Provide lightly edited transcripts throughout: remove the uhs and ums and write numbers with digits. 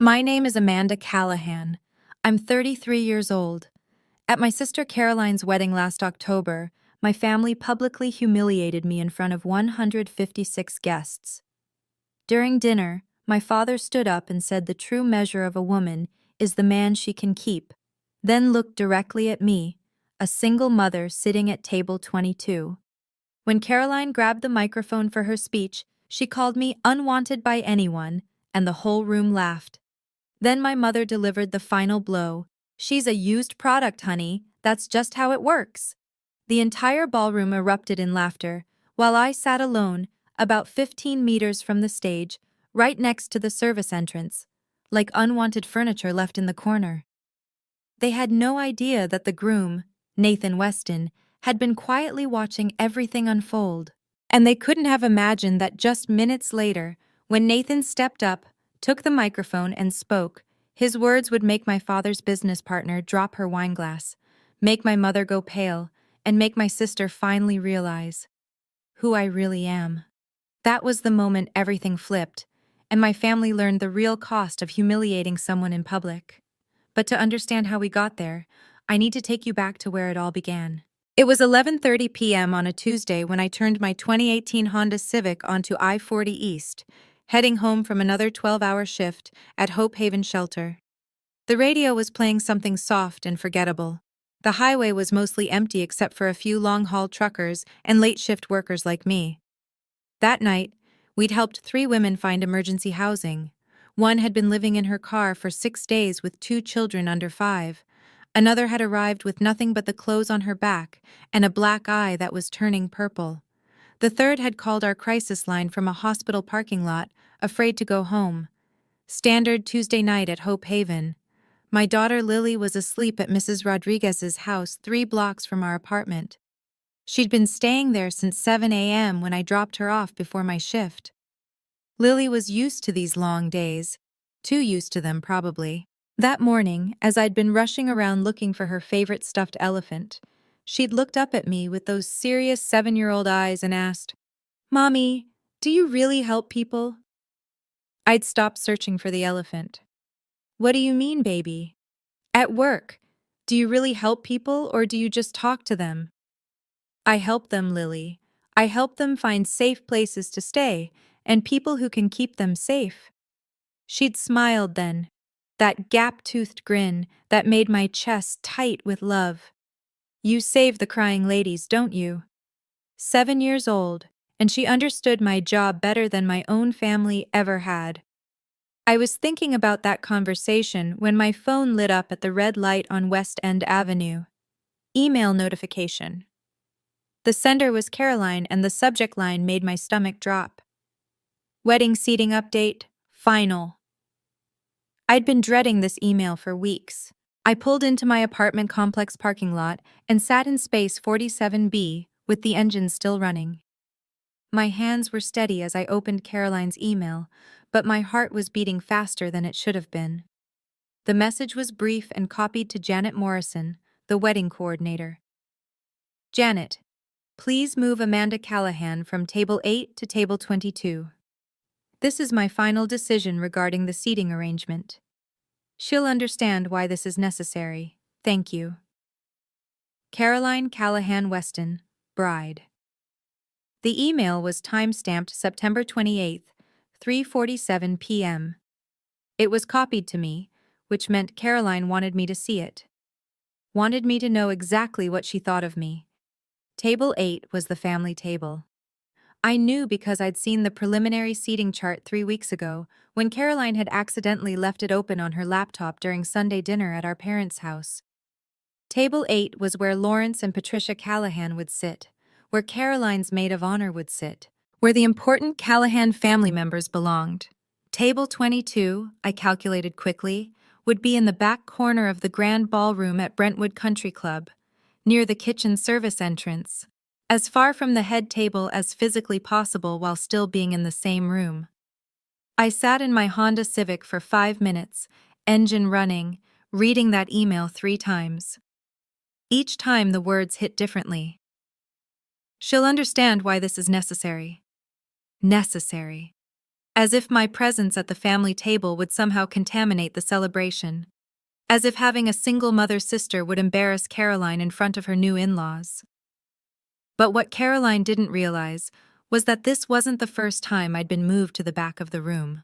My name is Amanda Callahan. I'm 33 years old. At my sister Caroline's wedding last October, my family publicly humiliated me in front of 156 guests. During dinner, my father stood up and said the true measure of a woman is the man she can keep, then looked directly at me, a single mother sitting at table 22. When Caroline grabbed the microphone for her speech, she called me unwanted by anyone, and the whole room laughed. Then my mother delivered the final blow. "She's a used product, honey. That's just how it works." The entire ballroom erupted in laughter, while I sat alone, about 15 meters from the stage, right next to the service entrance, like unwanted furniture left in the corner. They had no idea that the groom, Nathan Weston, had been quietly watching everything unfold. And they couldn't have imagined that just minutes later, when Nathan stepped up, took the microphone and spoke, his words would make my father's business partner drop her wineglass, make my mother go pale, and make my sister finally realize who I really am. That was the moment everything flipped, and my family learned the real cost of humiliating someone in public. But to understand how we got there, I need to take you back to where it all began. It was 11:30 p.m. on a Tuesday when I turned my 2018 Honda Civic onto I-40 East, heading home from another 12-hour shift at Hope Haven Shelter. The radio was playing something soft and forgettable. The highway was mostly empty except for a few long-haul truckers and late-shift workers like me. That night, we'd helped 3 women find emergency housing. One had been living in her car for 6 days with 2 children under 5. Another had arrived with nothing but the clothes on her back and a black eye that was turning purple. The third had called our crisis line from a hospital parking lot, afraid to go home. Standard Tuesday night at Hope Haven. My daughter Lily was asleep at Mrs. Rodriguez's house 3 blocks from our apartment. She'd been staying there since 7 a.m. when I dropped her off before my shift. Lily was used to these long days, too used to them probably. That morning, as I'd been rushing around looking for her favorite stuffed elephant, she'd looked up at me with those serious 7-year-old eyes and asked, "Mommy, do you really help people?" I'd stopped searching for the elephant. "What do you mean, baby?" "At work. Do you really help people or do you just talk to them?" "I help them, Lily. I help them find safe places to stay and people who can keep them safe." She'd smiled then, that gap-toothed grin that made my chest tight with love. "You save the crying ladies, don't you?" 7 years old, and she understood my job better than my own family ever had. I was thinking about that conversation when my phone lit up at the red light on West End Avenue. Email notification. The sender was Caroline and the subject line made my stomach drop. Wedding seating update, final. I'd been dreading this email for weeks. I pulled into my apartment complex parking lot and sat in space 47B with the engine still running. My hands were steady as I opened Caroline's email, but my heart was beating faster than it should have been. The message was brief and copied to Janet Morrison, the wedding coordinator. "Janet, please move Amanda Callahan from table 8 to table 22. This is my final decision regarding the seating arrangement. She'll understand why this is necessary. Thank you. Caroline Callahan Weston, bride." The email was time-stamped September 28th, 3:47 p.m. It was copied to me, which meant Caroline wanted me to see it. Wanted me to know exactly what she thought of me. Table 8 was the family table. I knew because I'd seen the preliminary seating chart 3 weeks ago, when Caroline had accidentally left it open on her laptop during Sunday dinner at our parents' house. Table 8 was where Lawrence and Patricia Callahan would sit, where Caroline's maid of honor would sit, where the important Callahan family members belonged. Table 22, I calculated quickly, would be in the back corner of the grand ballroom at Brentwood Country Club, near the kitchen service entrance, as far from the head table as physically possible while still being in the same room. I sat in my Honda Civic for 5 minutes, engine running, reading that email 3 times. Each time the words hit differently. She'll understand why this is necessary. Necessary. as if my presence at the family table would somehow contaminate the celebration, as if having a single mother sister would embarrass Caroline in front of her new in-laws. But what Caroline didn't realize was that this wasn't the first time I'd been moved to the back of the room.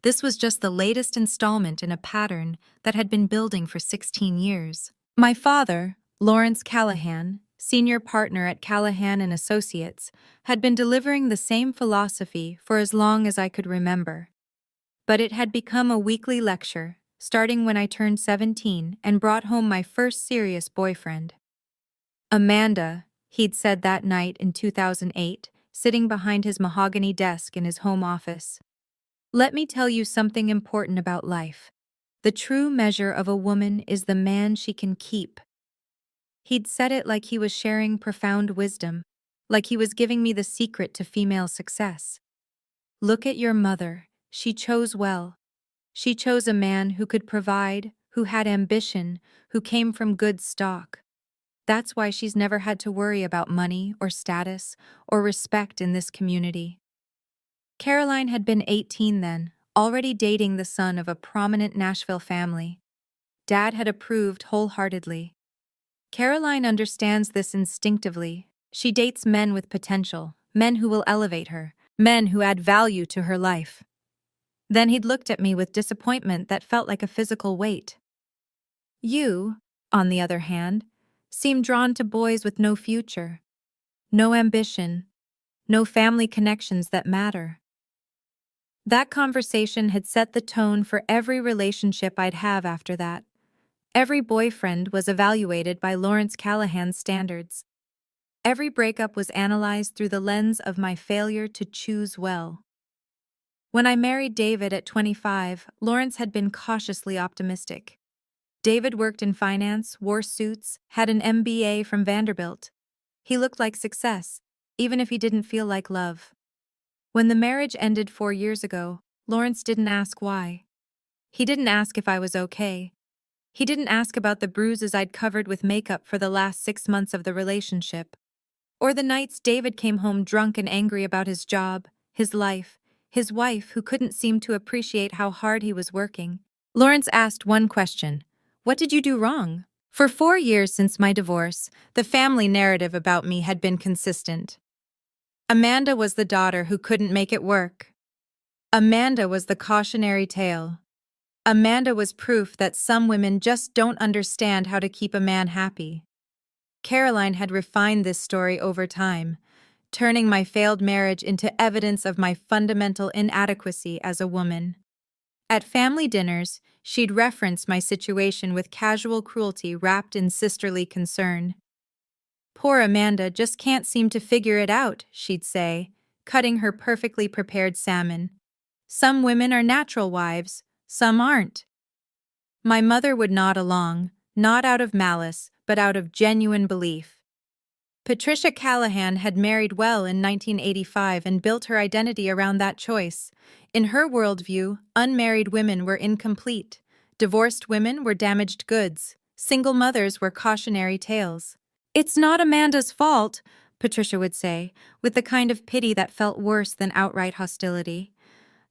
This was just the latest installment in a pattern that had been building for 16 years. My father, Lawrence Callahan, senior partner at Callahan and Associates, had been delivering the same philosophy for as long as I could remember. But it had become a weekly lecture, starting when I turned 17 and brought home my first serious boyfriend. Amanda, he'd said that night in 2008, sitting behind his mahogany desk in his home office. Let me tell you something important about life. The true measure of a woman is the man she can keep. He'd said it like he was sharing profound wisdom, like he was giving me the secret to female success. Look at your mother. She chose well. She chose a man who could provide, who had ambition, who came from good stock. That's why she's never had to worry about money or status or respect in this community. Caroline had been 18 then, already dating the son of a prominent Nashville family. Dad had approved wholeheartedly. Caroline understands this instinctively. She dates men with potential, men who will elevate her, men who add value to her life. Then he'd looked at me with disappointment that felt like a physical weight. You, on the other hand, seem drawn to boys with no future, no ambition, no family connections that matter. That conversation had set the tone for every relationship I'd have after that. Every boyfriend was evaluated by Lawrence Callahan's standards. Every breakup was analyzed through the lens of my failure to choose well. When I married David at 25, Lawrence had been cautiously optimistic. David worked in finance, wore suits, had an MBA from Vanderbilt. He looked like success, even if he didn't feel like love. When the marriage ended 4 years ago, Lawrence didn't ask why. He didn't ask if I was okay. He didn't ask about the bruises I'd covered with makeup for the last 6 months of the relationship, or the nights David came home drunk and angry about his job, his life, his wife who couldn't seem to appreciate how hard he was working. Lawrence asked one question: "What did you do wrong?" For 4 years since my divorce, the family narrative about me had been consistent. Amanda was the daughter who couldn't make it work. Amanda was the cautionary tale. Amanda was proof that some women just don't understand how to keep a man happy. Caroline had refined this story over time, turning my failed marriage into evidence of my fundamental inadequacy as a woman. At family dinners, she'd reference my situation with casual cruelty wrapped in sisterly concern. "Poor Amanda just can't seem to figure it out," she'd say, cutting her perfectly prepared salmon. "Some women are natural wives, some aren't." My mother would nod along, not out of malice, but out of genuine belief. Patricia Callahan had married well in 1985 and built her identity around that choice. In her worldview, unmarried women were incomplete. Divorced women were damaged goods. Single mothers were cautionary tales. "It's not Amanda's fault," Patricia would say, with the kind of pity that felt worse than outright hostility.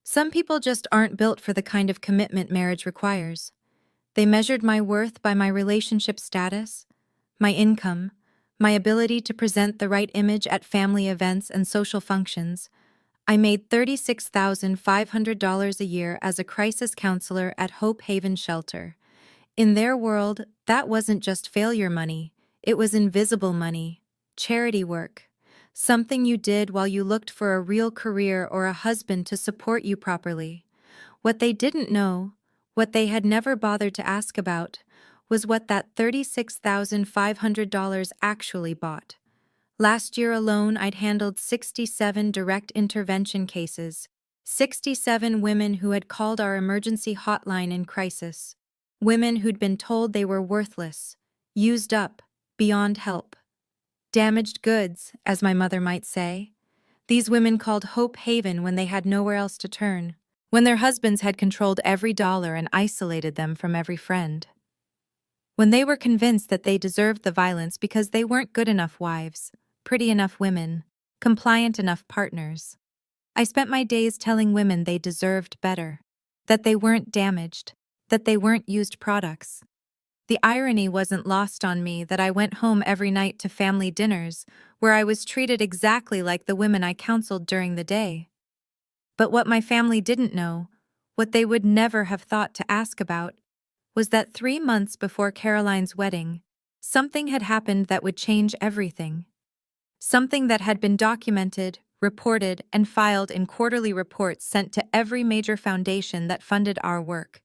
"Some people just aren't built for the kind of commitment marriage requires." They measured my worth by my relationship status, my income, my ability to present the right image at family events and social functions. I made $36,500 a year as a crisis counselor at Hope Haven Shelter. In their world, that wasn't just failure money, it was invisible money, charity work, something you did while you looked for a real career or a husband to support you properly. What they didn't know, what they had never bothered to ask about, was what that $36,500 actually bought. Last year alone, I'd handled 67 direct intervention cases, 67 women who had called our emergency hotline in crisis, women who'd been told they were worthless, used up, beyond help. Damaged goods, as my mother might say. These women called Hope Haven when they had nowhere else to turn, when their husbands had controlled every dollar and isolated them from every friend. When they were convinced that they deserved the violence because they weren't good enough wives, pretty enough women, compliant enough partners. I spent my days telling women they deserved better, that they weren't damaged, that they weren't used products. The irony wasn't lost on me that I went home every night to family dinners where I was treated exactly like the women I counseled during the day. But what my family didn't know, what they would never have thought to ask about, was that 3 months before Caroline's wedding, something had happened that would change everything. Something that had been documented, reported, and filed in quarterly reports sent to every major foundation that funded our work,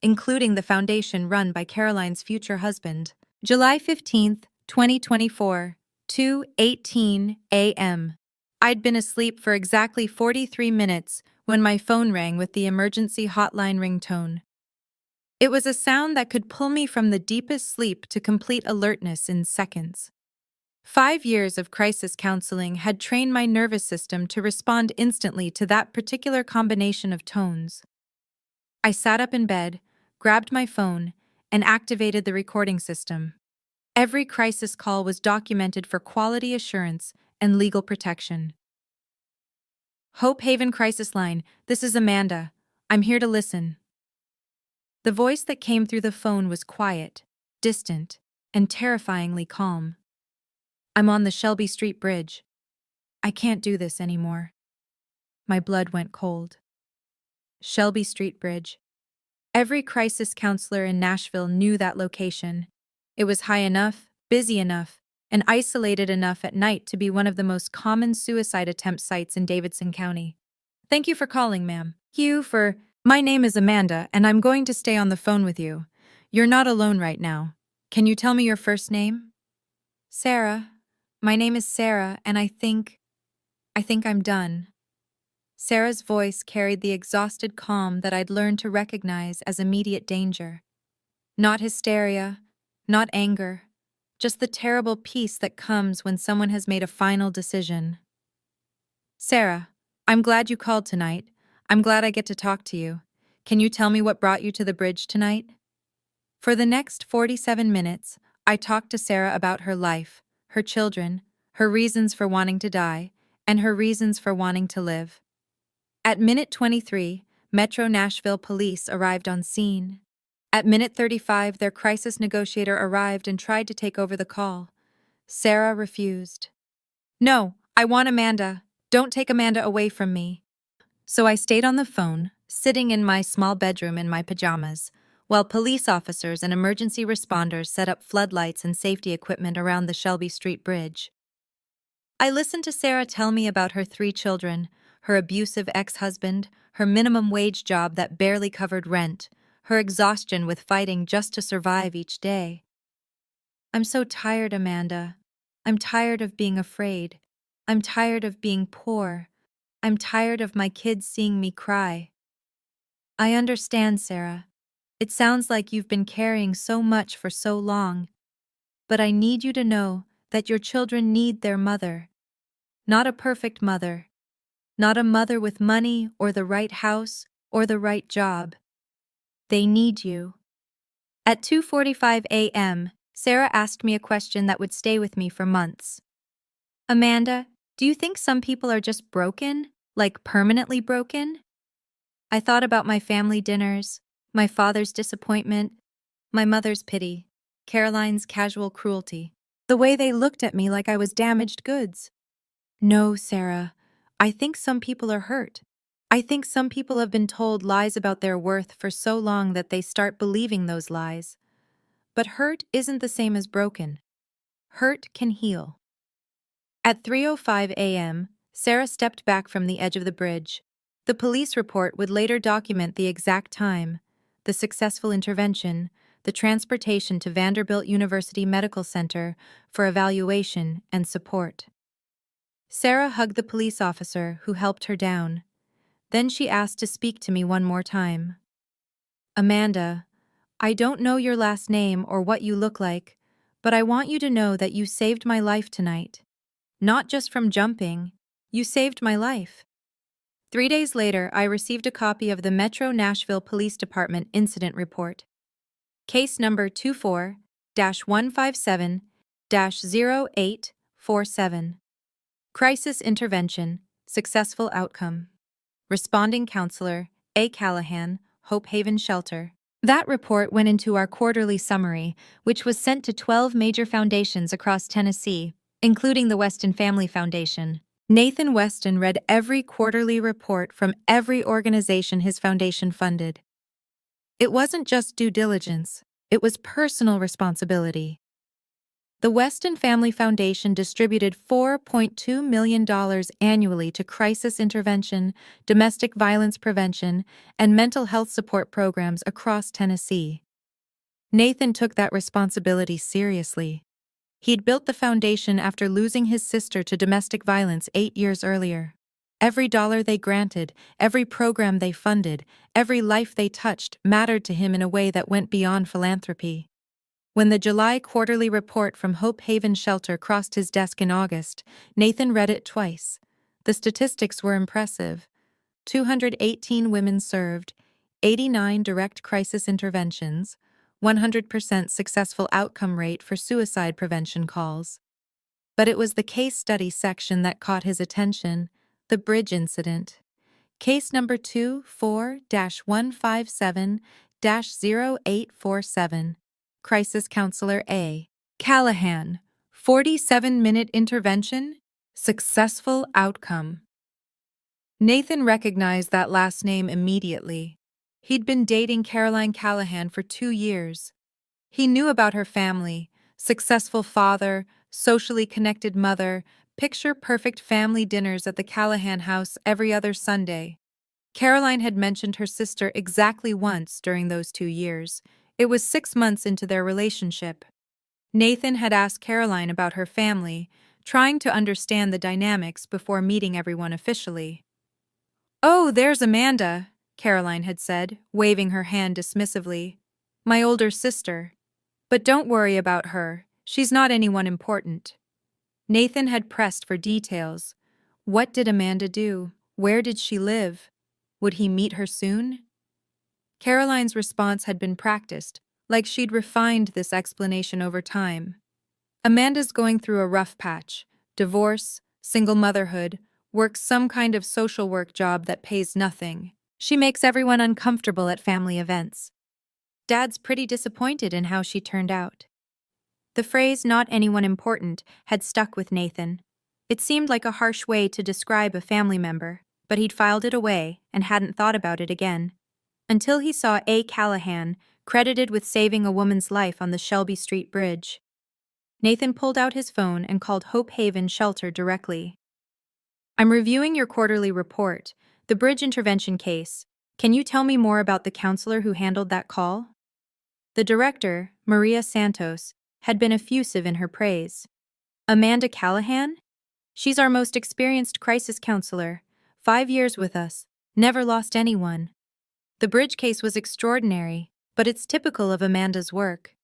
including the foundation run by Caroline's future husband. July 15th, 2024, 2:18 a.m. I'd been asleep for exactly 43 minutes when my phone rang with the emergency hotline ringtone. It was a sound that could pull me from the deepest sleep to complete alertness in seconds. 5 years of crisis counseling had trained my nervous system to respond instantly to that particular combination of tones. I sat up in bed, grabbed my phone, and activated the recording system. Every crisis call was documented for quality assurance and legal protection. Hope Haven Crisis Line, this is Amanda. I'm here to listen. The voice that came through the phone was quiet, distant, and terrifyingly calm. I'm on the Shelby Street Bridge. I can't do this anymore. My blood went cold. Shelby Street Bridge. Every crisis counselor in Nashville knew that location. It was high enough, busy enough, and isolated enough at night to be one of the most common suicide attempt sites in Davidson County. Thank you for calling, ma'am. My name is Amanda, and I'm going to stay on the phone with you. You're not alone right now. Can you tell me your first name? Sarah. My name is Sarah, and I think I'm done. Sarah's voice carried the exhausted calm that I'd learned to recognize as immediate danger. Not hysteria, not anger, just the terrible peace that comes when someone has made a final decision. Sarah, I'm glad you called tonight. I'm glad I get to talk to you. Can you tell me what brought you to the bridge tonight? For the next 47 minutes, I talked to Sarah about her life, her children, her reasons for wanting to die, and her reasons for wanting to live. At minute 23, Metro Nashville police arrived on scene. At minute 35, their crisis negotiator arrived and tried to take over the call. Sarah refused. No, I want Amanda. Don't take Amanda away from me. So I stayed on the phone, sitting in my small bedroom in my pajamas, while police officers and emergency responders set up floodlights and safety equipment around the Shelby Street Bridge. I listened to Sarah tell me about her 3 children, her abusive ex-husband, her minimum wage job that barely covered rent, her exhaustion with fighting just to survive each day. I'm so tired, Amanda. I'm tired of being afraid. I'm tired of being poor. I'm tired of my kids seeing me cry. I understand, Sarah. It sounds like you've been carrying so much for so long. But I need you to know that your children need their mother. Not a perfect mother. Not a mother with money or the right house or the right job. They need you. At 2:45 a.m., Sarah asked me a question that would stay with me for months. Amanda, do you think some people are just broken, like permanently broken? I thought about my family dinners, my father's disappointment, my mother's pity, Caroline's casual cruelty, the way they looked at me like I was damaged goods. No, Sarah, I think some people are hurt. I think some people have been told lies about their worth for so long that they start believing those lies. But hurt isn't the same as broken. Hurt can heal. At 3:05 a.m., Sarah stepped back from the edge of the bridge. The police report would later document the exact time, the successful intervention, the transportation to Vanderbilt University Medical Center for evaluation and support. Sarah hugged the police officer who helped her down. Then she asked to speak to me one more time. Amanda, I don't know your last name or what you look like, but I want you to know that you saved my life tonight. Not just from jumping, you saved my life. 3 days later, I received a copy of the Metro Nashville Police Department Incident Report. Case number 24-157-0847. Crisis Intervention, Successful outcome. Responding counselor, A. Callahan, Hope Haven Shelter. That report went into our quarterly summary, which was sent to 12 major foundations across Tennessee, including the Weston Family Foundation. Nathan Weston read every quarterly report from every organization his foundation funded. It wasn't just due diligence, it was personal responsibility. The Weston Family Foundation distributed $4.2 million annually to crisis intervention, domestic violence prevention, and mental health support programs across Tennessee. Nathan took that responsibility seriously. He'd built the foundation after losing his sister to domestic violence 8 years earlier. Every dollar they granted, every program they funded, every life they touched mattered to him in a way that went beyond philanthropy. When the July quarterly report from Hope Haven Shelter crossed his desk in August, Nathan read it twice. The statistics were impressive. 218 women served, 89 direct crisis interventions, 100% successful outcome rate for suicide prevention calls. But it was the case study section that caught his attention, the bridge incident. Case number 24-157-0847. Crisis Counselor A. Callahan, 47-minute intervention, successful outcome. Nathan recognized that last name immediately. He'd been dating Caroline Callahan for 2 years. He knew about her family, successful father, socially connected mother, picture-perfect family dinners at the Callahan house every other Sunday. Caroline had mentioned her sister exactly once during those 2 years. It was 6 months into their relationship. Nathan had asked Caroline about her family, trying to understand the dynamics before meeting everyone officially. "Oh, there's Amanda," Caroline had said, waving her hand dismissively. "My older sister. But don't worry about her, she's not anyone important." Nathan had pressed for details. What did Amanda do? Where did she live? Would he meet her soon? Caroline's response had been practiced, like she'd refined this explanation over time. "Amanda's going through a rough patch. Divorce, single motherhood, works some kind of social work job that pays nothing. She makes everyone uncomfortable at family events. Dad's pretty disappointed in how she turned out." The phrase "not anyone important" had stuck with Nathan. It seemed like a harsh way to describe a family member, but he'd filed it away and hadn't thought about it again. Until he saw A. Callahan, credited with saving a woman's life on the Shelby Street Bridge. Nathan pulled out his phone and called Hope Haven Shelter directly. "I'm reviewing your quarterly report, the bridge intervention case. Can you tell me more about the counselor who handled that call?" The director, Maria Santos, had been effusive in her praise. "Amanda Callahan? She's our most experienced crisis counselor. 5 years with us, never lost anyone. The bridge case was extraordinary, but it's typical of Amanda's work.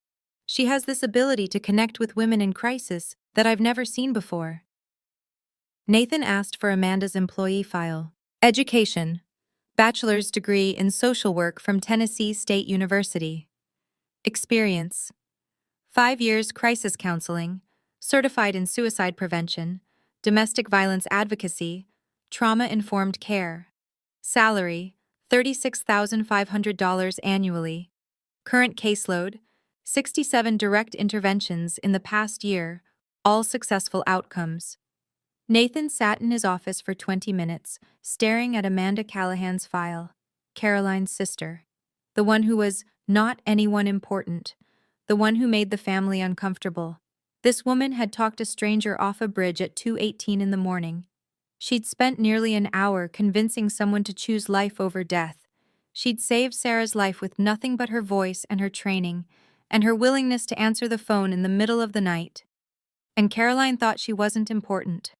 She has this ability to connect with women in crisis that I've never seen before." Nathan asked for Amanda's employee file. Education. Bachelor's degree in social work from Tennessee State University. Experience. 5 years crisis counseling, certified in suicide prevention, domestic violence advocacy, trauma-informed care. Salary, $36,500 annually. Current caseload, 67 direct interventions in the past year, all successful outcomes. Nathan sat in his office for 20 minutes, staring at Amanda Callahan's file, Caroline's sister, the one who was not anyone important, the one who made the family uncomfortable. This woman had talked a stranger off a bridge at 2:18 in the morning. She'd spent nearly an hour convincing someone to choose life over death. She'd saved Sarah's life with nothing but her voice and her training, and her willingness to answer the phone in the middle of the night. And Caroline thought she wasn't important.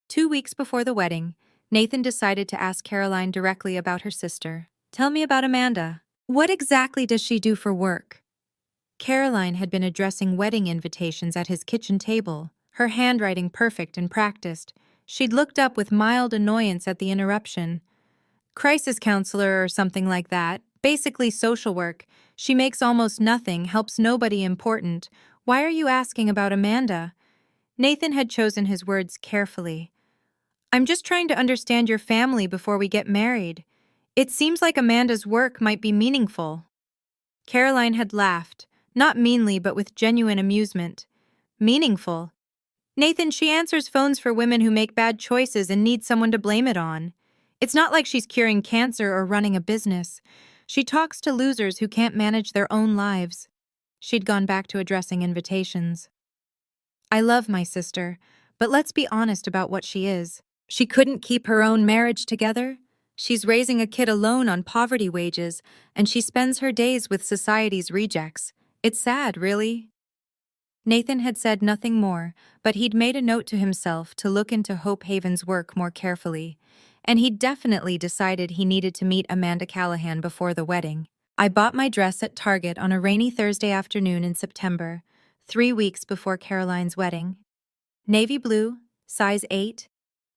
2 weeks before the wedding, Nathan decided to ask Caroline directly about her sister. "Tell me about Amanda. What exactly does she do for work?" Caroline had been addressing wedding invitations at his kitchen table, her handwriting perfect and practiced. She'd looked up with mild annoyance at the interruption. "Crisis counselor or something like that. Basically social work. She makes almost nothing, helps nobody important. Why are you asking about Amanda?" Nathan had chosen his words carefully. I'm just trying to understand your family before we get married. It seems like Amanda's work might be meaningful. Caroline had laughed, not meanly but with genuine amusement. Meaningful? Nathan, she answers phones for women who make bad choices and need someone to blame it on. It's not like she's curing cancer or running a business. She talks to losers who can't manage their own lives. She'd gone back to addressing invitations. I love my sister, but let's be honest about what she is. She couldn't keep her own marriage together. She's raising a kid alone on poverty wages, and she spends her days with society's rejects. It's sad, really. Nathan had said nothing more, but he'd made a note to himself to look into Hope Haven's work more carefully, and he'd definitely decided he needed to meet Amanda Callahan before the wedding. I bought my dress at Target on a rainy Thursday afternoon in September, 3 weeks before Caroline's wedding. Navy blue, size 8,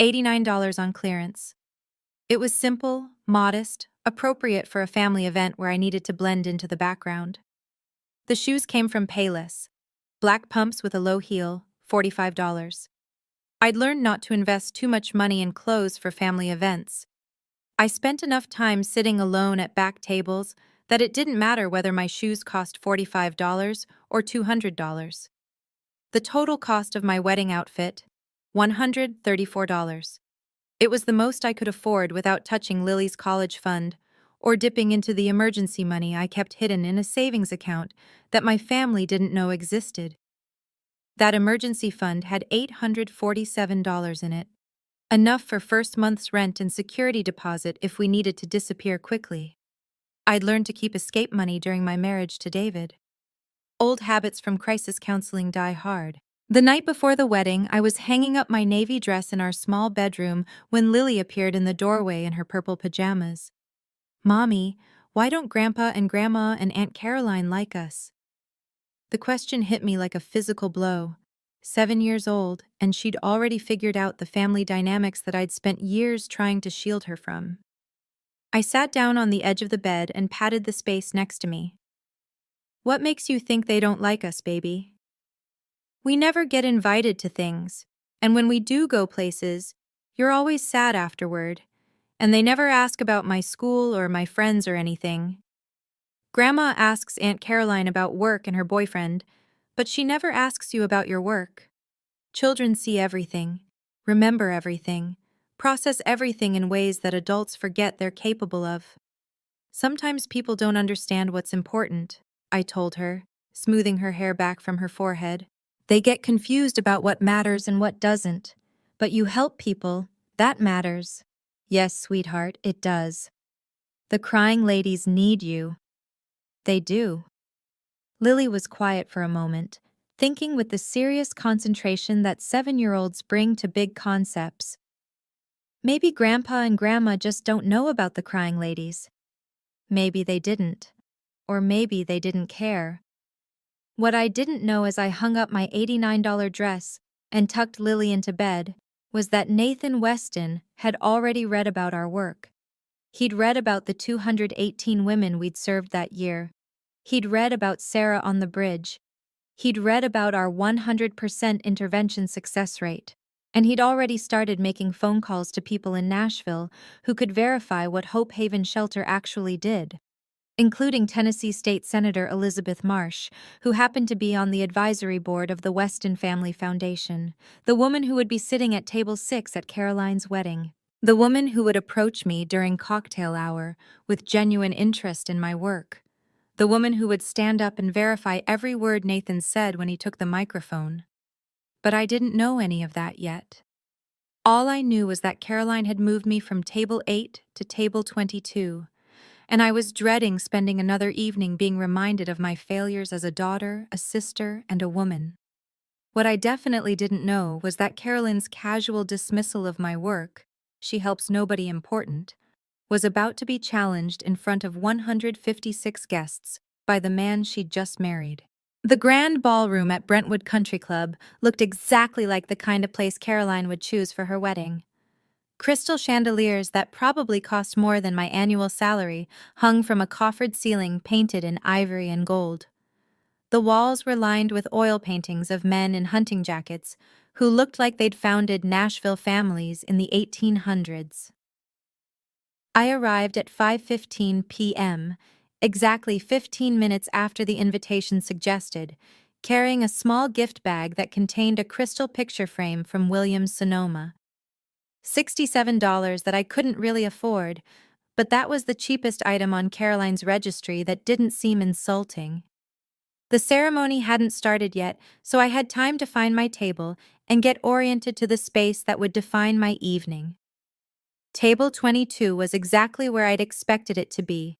$89 on clearance. It was simple, modest, appropriate for a family event where I needed to blend into the background. The shoes came from Payless. Black pumps with a low heel, $45. I'd learned not to invest too much money in clothes for family events. I spent enough time sitting alone at back tables that it didn't matter whether my shoes cost $45 or $200. The total cost of my wedding outfit, $134. It was the most I could afford without touching Lily's college fund or dipping into the emergency money I kept hidden in a savings account that my family didn't know existed. That emergency fund had $847 in it, enough for first month's rent and security deposit if we needed to disappear quickly. I'd learned to keep escape money during my marriage to David. Old habits from crisis counseling die hard. The night before the wedding, I was hanging up my navy dress in our small bedroom when Lily appeared in the doorway in her purple pajamas. "Mommy, why don't Grandpa and Grandma and Aunt Caroline like us?" The question hit me like a physical blow. 7 years old, and she'd already figured out the family dynamics that I'd spent years trying to shield her from. I sat down on the edge of the bed and patted the space next to me. "What makes you think they don't like us, baby?" "We never get invited to things, and when we do go places, you're always sad afterward, and they never ask about my school or my friends or anything. Grandma asks Aunt Caroline about work and her boyfriend, but she never asks you about your work. Children see everything, remember everything, process everything in ways that adults forget they're capable of. Sometimes people don't understand what's important," I told her, smoothing her hair back from her forehead. "They get confused about what matters and what doesn't. But you help people, that matters." "Yes, sweetheart, it does. The crying ladies need you." "They do." Lily was quiet for a moment, thinking with the serious concentration that 7-year-olds bring to big concepts. Maybe Grandpa and Grandma just don't know about the crying ladies. Maybe they didn't. Or maybe they didn't care. What I didn't know as I hung up my $89 dress and tucked Lily into bed was that Nathan Weston had already read about our work. He'd read about the 218 women we'd served that year. He'd read about Sarah on the bridge. He'd read about our 100% intervention success rate. And he'd already started making phone calls to people in Nashville who could verify what Hope Haven Shelter actually did, including Tennessee State Senator Elizabeth Marsh, who happened to be on the advisory board of the Weston Family Foundation, the woman who would be sitting at table 6 at Caroline's wedding, the woman who would approach me during cocktail hour with genuine interest in my work, the woman who would stand up and verify every word Nathan said when he took the microphone. But I didn't know any of that yet. All I knew was that Caroline had moved me from table 8 to table 22, and I was dreading spending another evening being reminded of my failures as a daughter, a sister, and a woman. What I definitely didn't know was that Caroline's casual dismissal of my work, "She helps nobody important," was about to be challenged in front of 156 guests by the man she'd just married. The grand ballroom at Brentwood Country Club looked exactly like the kind of place Caroline would choose for her wedding. Crystal chandeliers that probably cost more than my annual salary hung from a coffered ceiling painted in ivory and gold. The walls were lined with oil paintings of men in hunting jackets who looked like they'd founded Nashville families in the 1800s. I arrived at 5:15 p.m., exactly 15 minutes after the invitation suggested, carrying a small gift bag that contained a crystal picture frame from Williams-Sonoma. $67 that I couldn't really afford, but that was the cheapest item on Caroline's registry that didn't seem insulting. The ceremony hadn't started yet, so I had time to find my table and get oriented to the space that would define my evening. Table 22 was exactly where I'd expected it to be,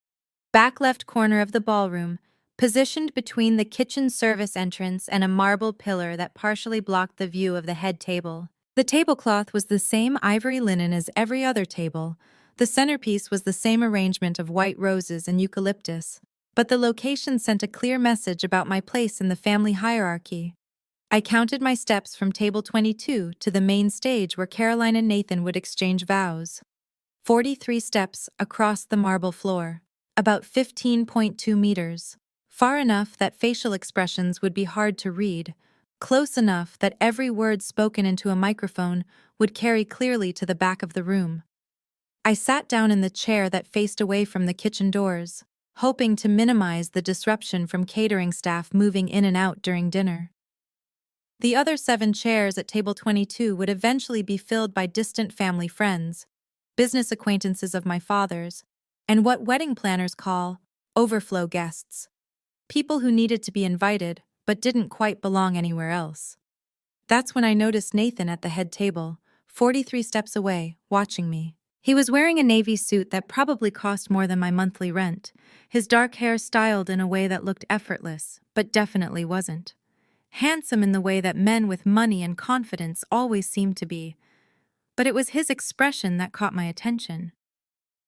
back left corner of the ballroom, positioned between the kitchen service entrance and a marble pillar that partially blocked the view of the head table. The tablecloth was the same ivory linen as every other table. The centerpiece was the same arrangement of white roses and eucalyptus, but the location sent a clear message about my place in the family hierarchy. I counted my steps from table 22 to the main stage where Caroline and Nathan would exchange vows. 43 steps across the marble floor, about 15.2 meters. Far enough that facial expressions would be hard to read, close enough that every word spoken into a microphone would carry clearly to the back of the room. I sat down in the chair that faced away from the kitchen doors, hoping to minimize the disruption from catering staff moving in and out during dinner. The other 7 chairs at table 22 would eventually be filled by distant family friends, business acquaintances of my father's, and what wedding planners call overflow guests. People who needed to be invited, but didn't quite belong anywhere else. That's when I noticed Nathan at the head table, 43 steps away, watching me. He was wearing a navy suit that probably cost more than my monthly rent, his dark hair styled in a way that looked effortless, but definitely wasn't. Handsome in the way that men with money and confidence always seem to be, but it was his expression that caught my attention.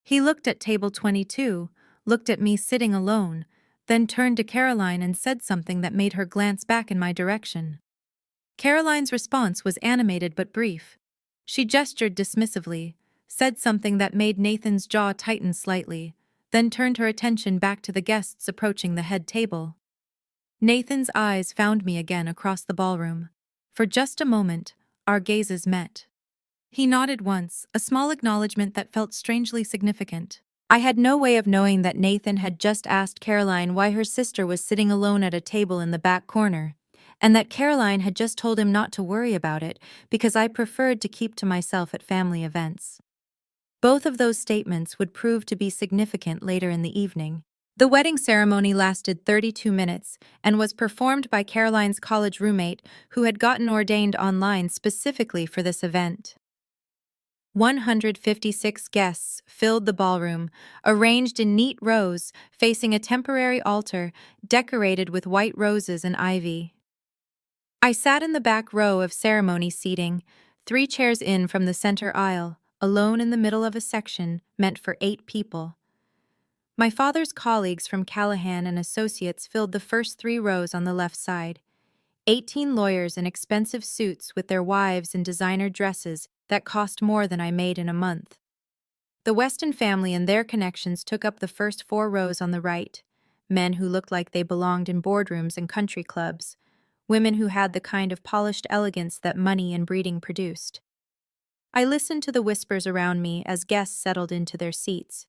He looked at table 22, looked at me sitting alone, then turned to Caroline and said something that made her glance back in my direction. Caroline's response was animated but brief. She gestured dismissively, said something that made Nathan's jaw tighten slightly, then turned her attention back to the guests approaching the head table. Nathan's eyes found me again across the ballroom. For just a moment, our gazes met. He nodded once, a small acknowledgement that felt strangely significant. I had no way of knowing that Nathan had just asked Caroline why her sister was sitting alone at a table in the back corner, and that Caroline had just told him not to worry about it because I preferred to keep to myself at family events. Both of those statements would prove to be significant later in the evening. The wedding ceremony lasted 32 minutes and was performed by Caroline's college roommate who had gotten ordained online specifically for this event. 156 guests filled the ballroom, arranged in neat rows facing a temporary altar decorated with white roses and ivy. I sat in the back row of ceremony seating, 3 chairs in from the center aisle, alone in the middle of a section meant for 8 people. My father's colleagues from Callahan and Associates filled the first 3 rows on the left side. 18 lawyers in expensive suits with their wives in designer dresses that cost more than I made in a month. The Weston family and their connections took up the first 4 rows on the right, men who looked like they belonged in boardrooms and country clubs, women who had the kind of polished elegance that money and breeding produced. I listened to the whispers around me as guests settled into their seats.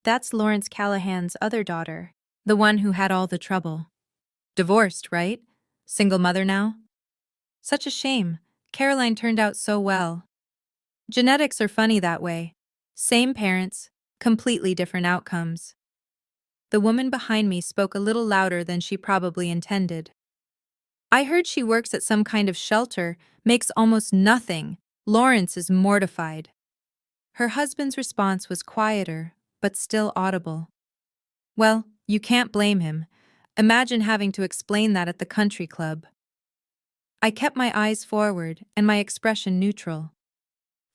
That's Lawrence Callahan's other daughter, the one who had all the trouble. Divorced, right? Single mother now? Such a shame. Caroline turned out so well. Genetics are funny that way. Same parents, completely different outcomes. The woman behind me spoke a little louder than she probably intended. I heard she works at some kind of shelter, makes almost nothing. Lawrence is mortified. Her husband's response was quieter, but still audible. Well, you can't blame him. Imagine having to explain that at the country club. I kept my eyes forward and my expression neutral.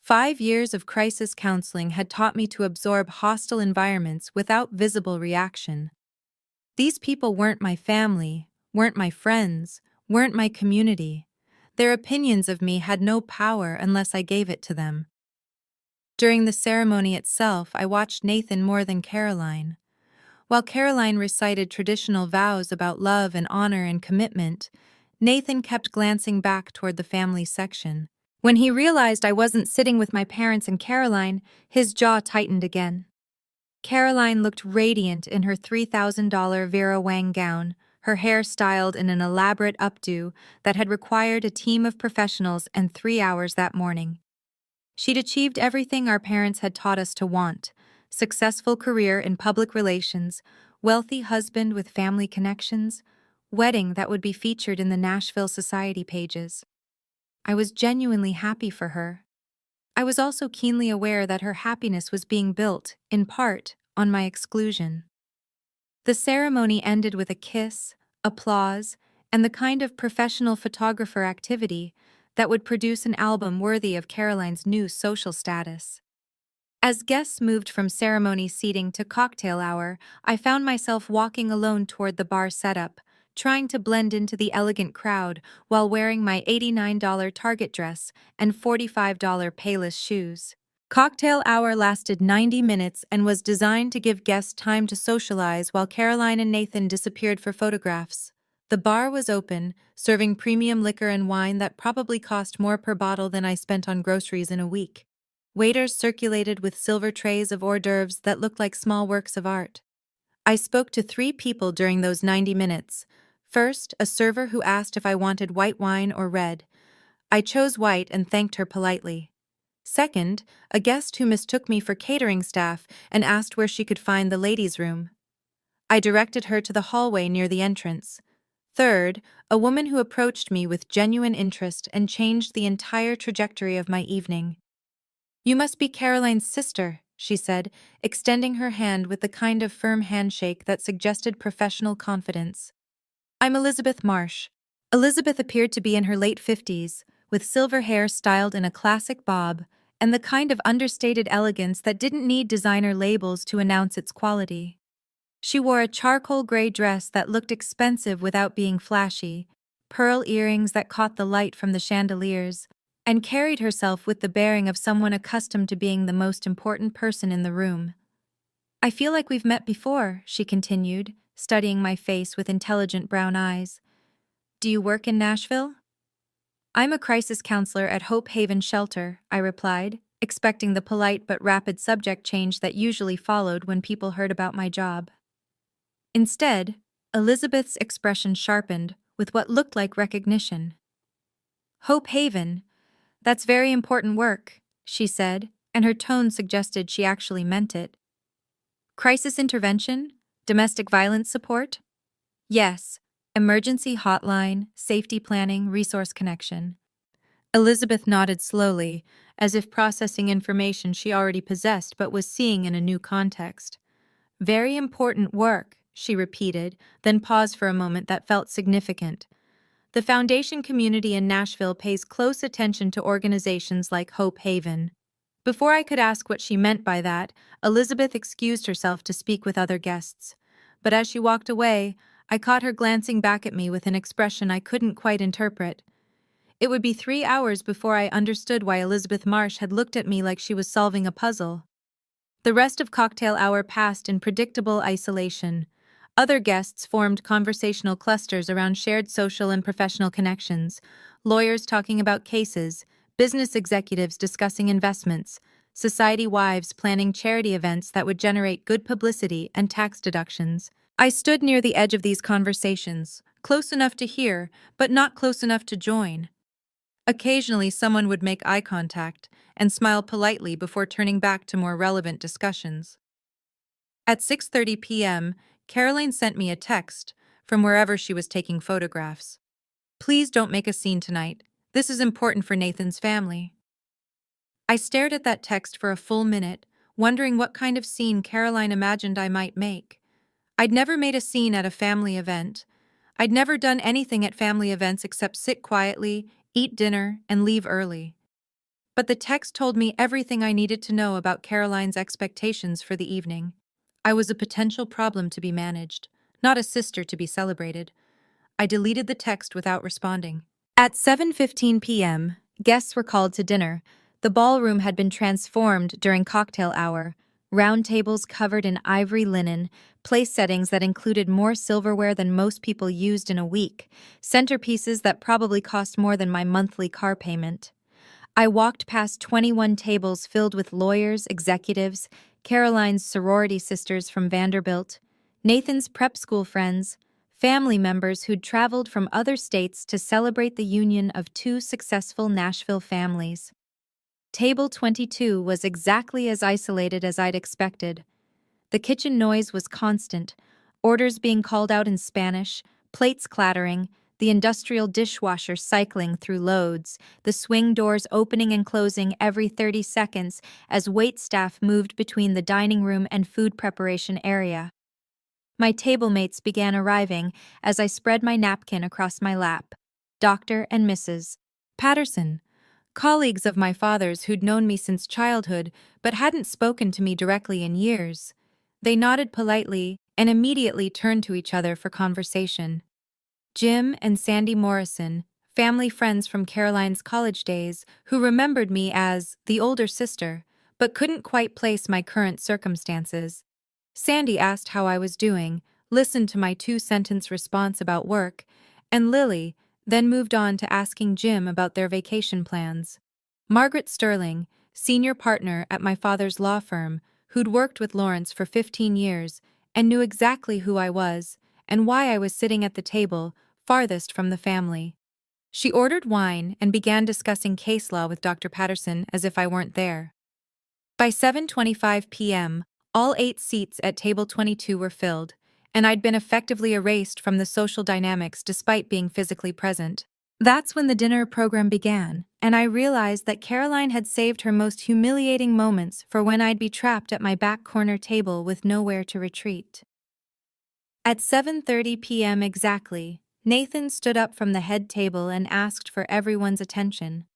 5 years of crisis counseling had taught me to absorb hostile environments without visible reaction. These people weren't my family, weren't my friends, weren't my community. Their opinions of me had no power unless I gave it to them. During the ceremony itself, I watched Nathan more than Caroline. While Caroline recited traditional vows about love and honor and commitment, Nathan kept glancing back toward the family section. When he realized I wasn't sitting with my parents and Caroline, his jaw tightened again. Caroline looked radiant in her $3,000 Vera Wang gown, her hair styled in an elaborate updo that had required a team of professionals and 3 hours that morning. She'd achieved everything our parents had taught us to want: successful career in public relations, wealthy husband with family connections, wedding that would be featured in the Nashville Society pages. I was genuinely happy for her. I was also keenly aware that her happiness was being built, in part, on my exclusion. The ceremony ended with a kiss, applause, and the kind of professional photographer activity that would produce an album worthy of Caroline's new social status. As guests moved from ceremony seating to cocktail hour, I found myself walking alone toward the bar setup, trying to blend into the elegant crowd while wearing my $89 Target dress and $45 Payless shoes. Cocktail hour lasted 90 minutes and was designed to give guests time to socialize while Caroline and Nathan disappeared for photographs. The bar was open, serving premium liquor and wine that probably cost more per bottle than I spent on groceries in a week. Waiters circulated with silver trays of hors d'oeuvres that looked like small works of art. I spoke to 3 people during those 90 minutes. First, a server who asked if I wanted white wine or red. I chose white and thanked her politely. Second, a guest who mistook me for catering staff and asked where she could find the ladies' room. I directed her to the hallway near the entrance. Third, a woman who approached me with genuine interest and changed the entire trajectory of my evening. "You must be Caroline's sister," she said, extending her hand with the kind of firm handshake that suggested professional confidence. "I'm Elizabeth Marsh." Elizabeth appeared to be in her late 50s, with silver hair styled in a classic bob, and the kind of understated elegance that didn't need designer labels to announce its quality. She wore a charcoal gray dress that looked expensive without being flashy, pearl earrings that caught the light from the chandeliers, and carried herself with the bearing of someone accustomed to being the most important person in the room. "I feel like we've met before," she continued, studying my face with intelligent brown eyes. "Do you work in Nashville?" "I'm a crisis counselor at Hope Haven Shelter," I replied, expecting the polite but rapid subject change that usually followed when people heard about my job. Instead, Elizabeth's expression sharpened with what looked like recognition. "Hope Haven? That's very important work," she said, and her tone suggested she actually meant it. "Crisis intervention? Domestic violence support?" "Yes. Emergency hotline, safety planning, resource connection." Elizabeth nodded slowly, as if processing information she already possessed but was seeing in a new context. "Very important work," she repeated, then paused for a moment that felt significant. "The foundation community in Nashville pays close attention to organizations like Hope Haven." Before I could ask what she meant by that, Elizabeth excused herself to speak with other guests. But as she walked away, I caught her glancing back at me with an expression I couldn't quite interpret. It would be 3 hours before I understood why Elizabeth Marsh had looked at me like she was solving a puzzle. The rest of cocktail hour passed in predictable isolation. Other guests formed conversational clusters around shared social and professional connections, lawyers talking about cases, business executives discussing investments, society wives planning charity events that would generate good publicity and tax deductions. I stood near the edge of these conversations, close enough to hear, but not close enough to join. Occasionally, someone would make eye contact and smile politely before turning back to more relevant discussions. At 6:30 p.m., Caroline sent me a text from wherever she was taking photographs. "Please don't make a scene tonight. This is important for Nathan's family." I stared at that text for a full minute, wondering what kind of scene Caroline imagined I might make. I'd never made a scene at a family event. I'd never done anything at family events except sit quietly, eat dinner, and leave early. But the text told me everything I needed to know about Caroline's expectations for the evening. I was a potential problem to be managed, not a sister to be celebrated. I deleted the text without responding. At 7:15 p.m., guests were called to dinner. The ballroom had been transformed during cocktail hour. Round tables covered in ivory linen, place settings that included more silverware than most people used in a week, centerpieces that probably cost more than my monthly car payment. I walked past 21 tables filled with lawyers, executives, Caroline's sorority sisters from Vanderbilt, Nathan's prep school friends, family members who'd traveled from other states to celebrate the union of two successful Nashville families. Table 22 was exactly as isolated as I'd expected. The kitchen noise was constant, orders being called out in Spanish, plates clattering, the industrial dishwasher cycling through loads, the swing doors opening and closing every 30 seconds as waitstaff moved between the dining room and food preparation area. My table mates began arriving as I spread my napkin across my lap. Dr. and Mrs. Patterson, colleagues of my father's who'd known me since childhood but hadn't spoken to me directly in years. They nodded politely and immediately turned to each other for conversation. Jim and Sandy Morrison, family friends from Caroline's college days, who remembered me as the older sister, but couldn't quite place my current circumstances. Sandy asked how I was doing, listened to my two-sentence response about work, and Lily then moved on to asking Jim about their vacation plans. Margaret Sterling, senior partner at my father's law firm, who'd worked with Lawrence for 15 years and knew exactly who I was and why I was sitting at the table farthest from the family. She ordered wine and began discussing case law with Dr. Patterson as if I weren't there. By 7:25 p.m., all 8 seats at table 22 were filled, and I'd been effectively erased from the social dynamics despite being physically present. That's when the dinner program began, and I realized that Caroline had saved her most humiliating moments for when I'd be trapped at my back corner table with nowhere to retreat. At 7:30 p.m. exactly, Nathan stood up from the head table and asked for everyone's attention.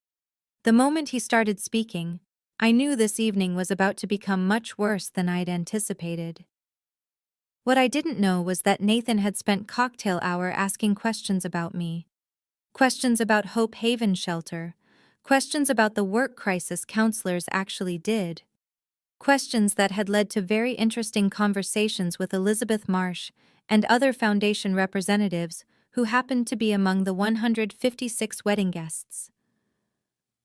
The moment he started speaking, I knew this evening was about to become much worse than I'd anticipated. What I didn't know was that Nathan had spent cocktail hour asking questions about me. Questions about Hope Haven Shelter. Questions about the work crisis counselors actually did. Questions that had led to very interesting conversations with Elizabeth Marsh and other foundation representatives who happened to be among the 156 wedding guests.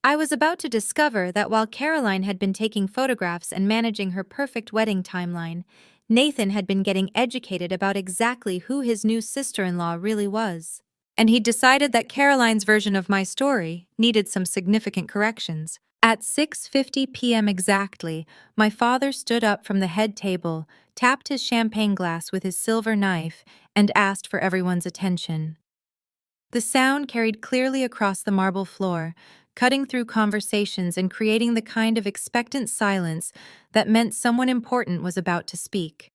I was about to discover that while Caroline had been taking photographs and managing her perfect wedding timeline, Nathan had been getting educated about exactly who his new sister-in-law really was. And he'd decided that Caroline's version of my story needed some significant corrections. At 6:50 p.m. exactly, my father stood up from the head table, tapped his champagne glass with his silver knife, and asked for everyone's attention. The sound carried clearly across the marble floor, cutting through conversations and creating the kind of expectant silence that meant someone important was about to speak.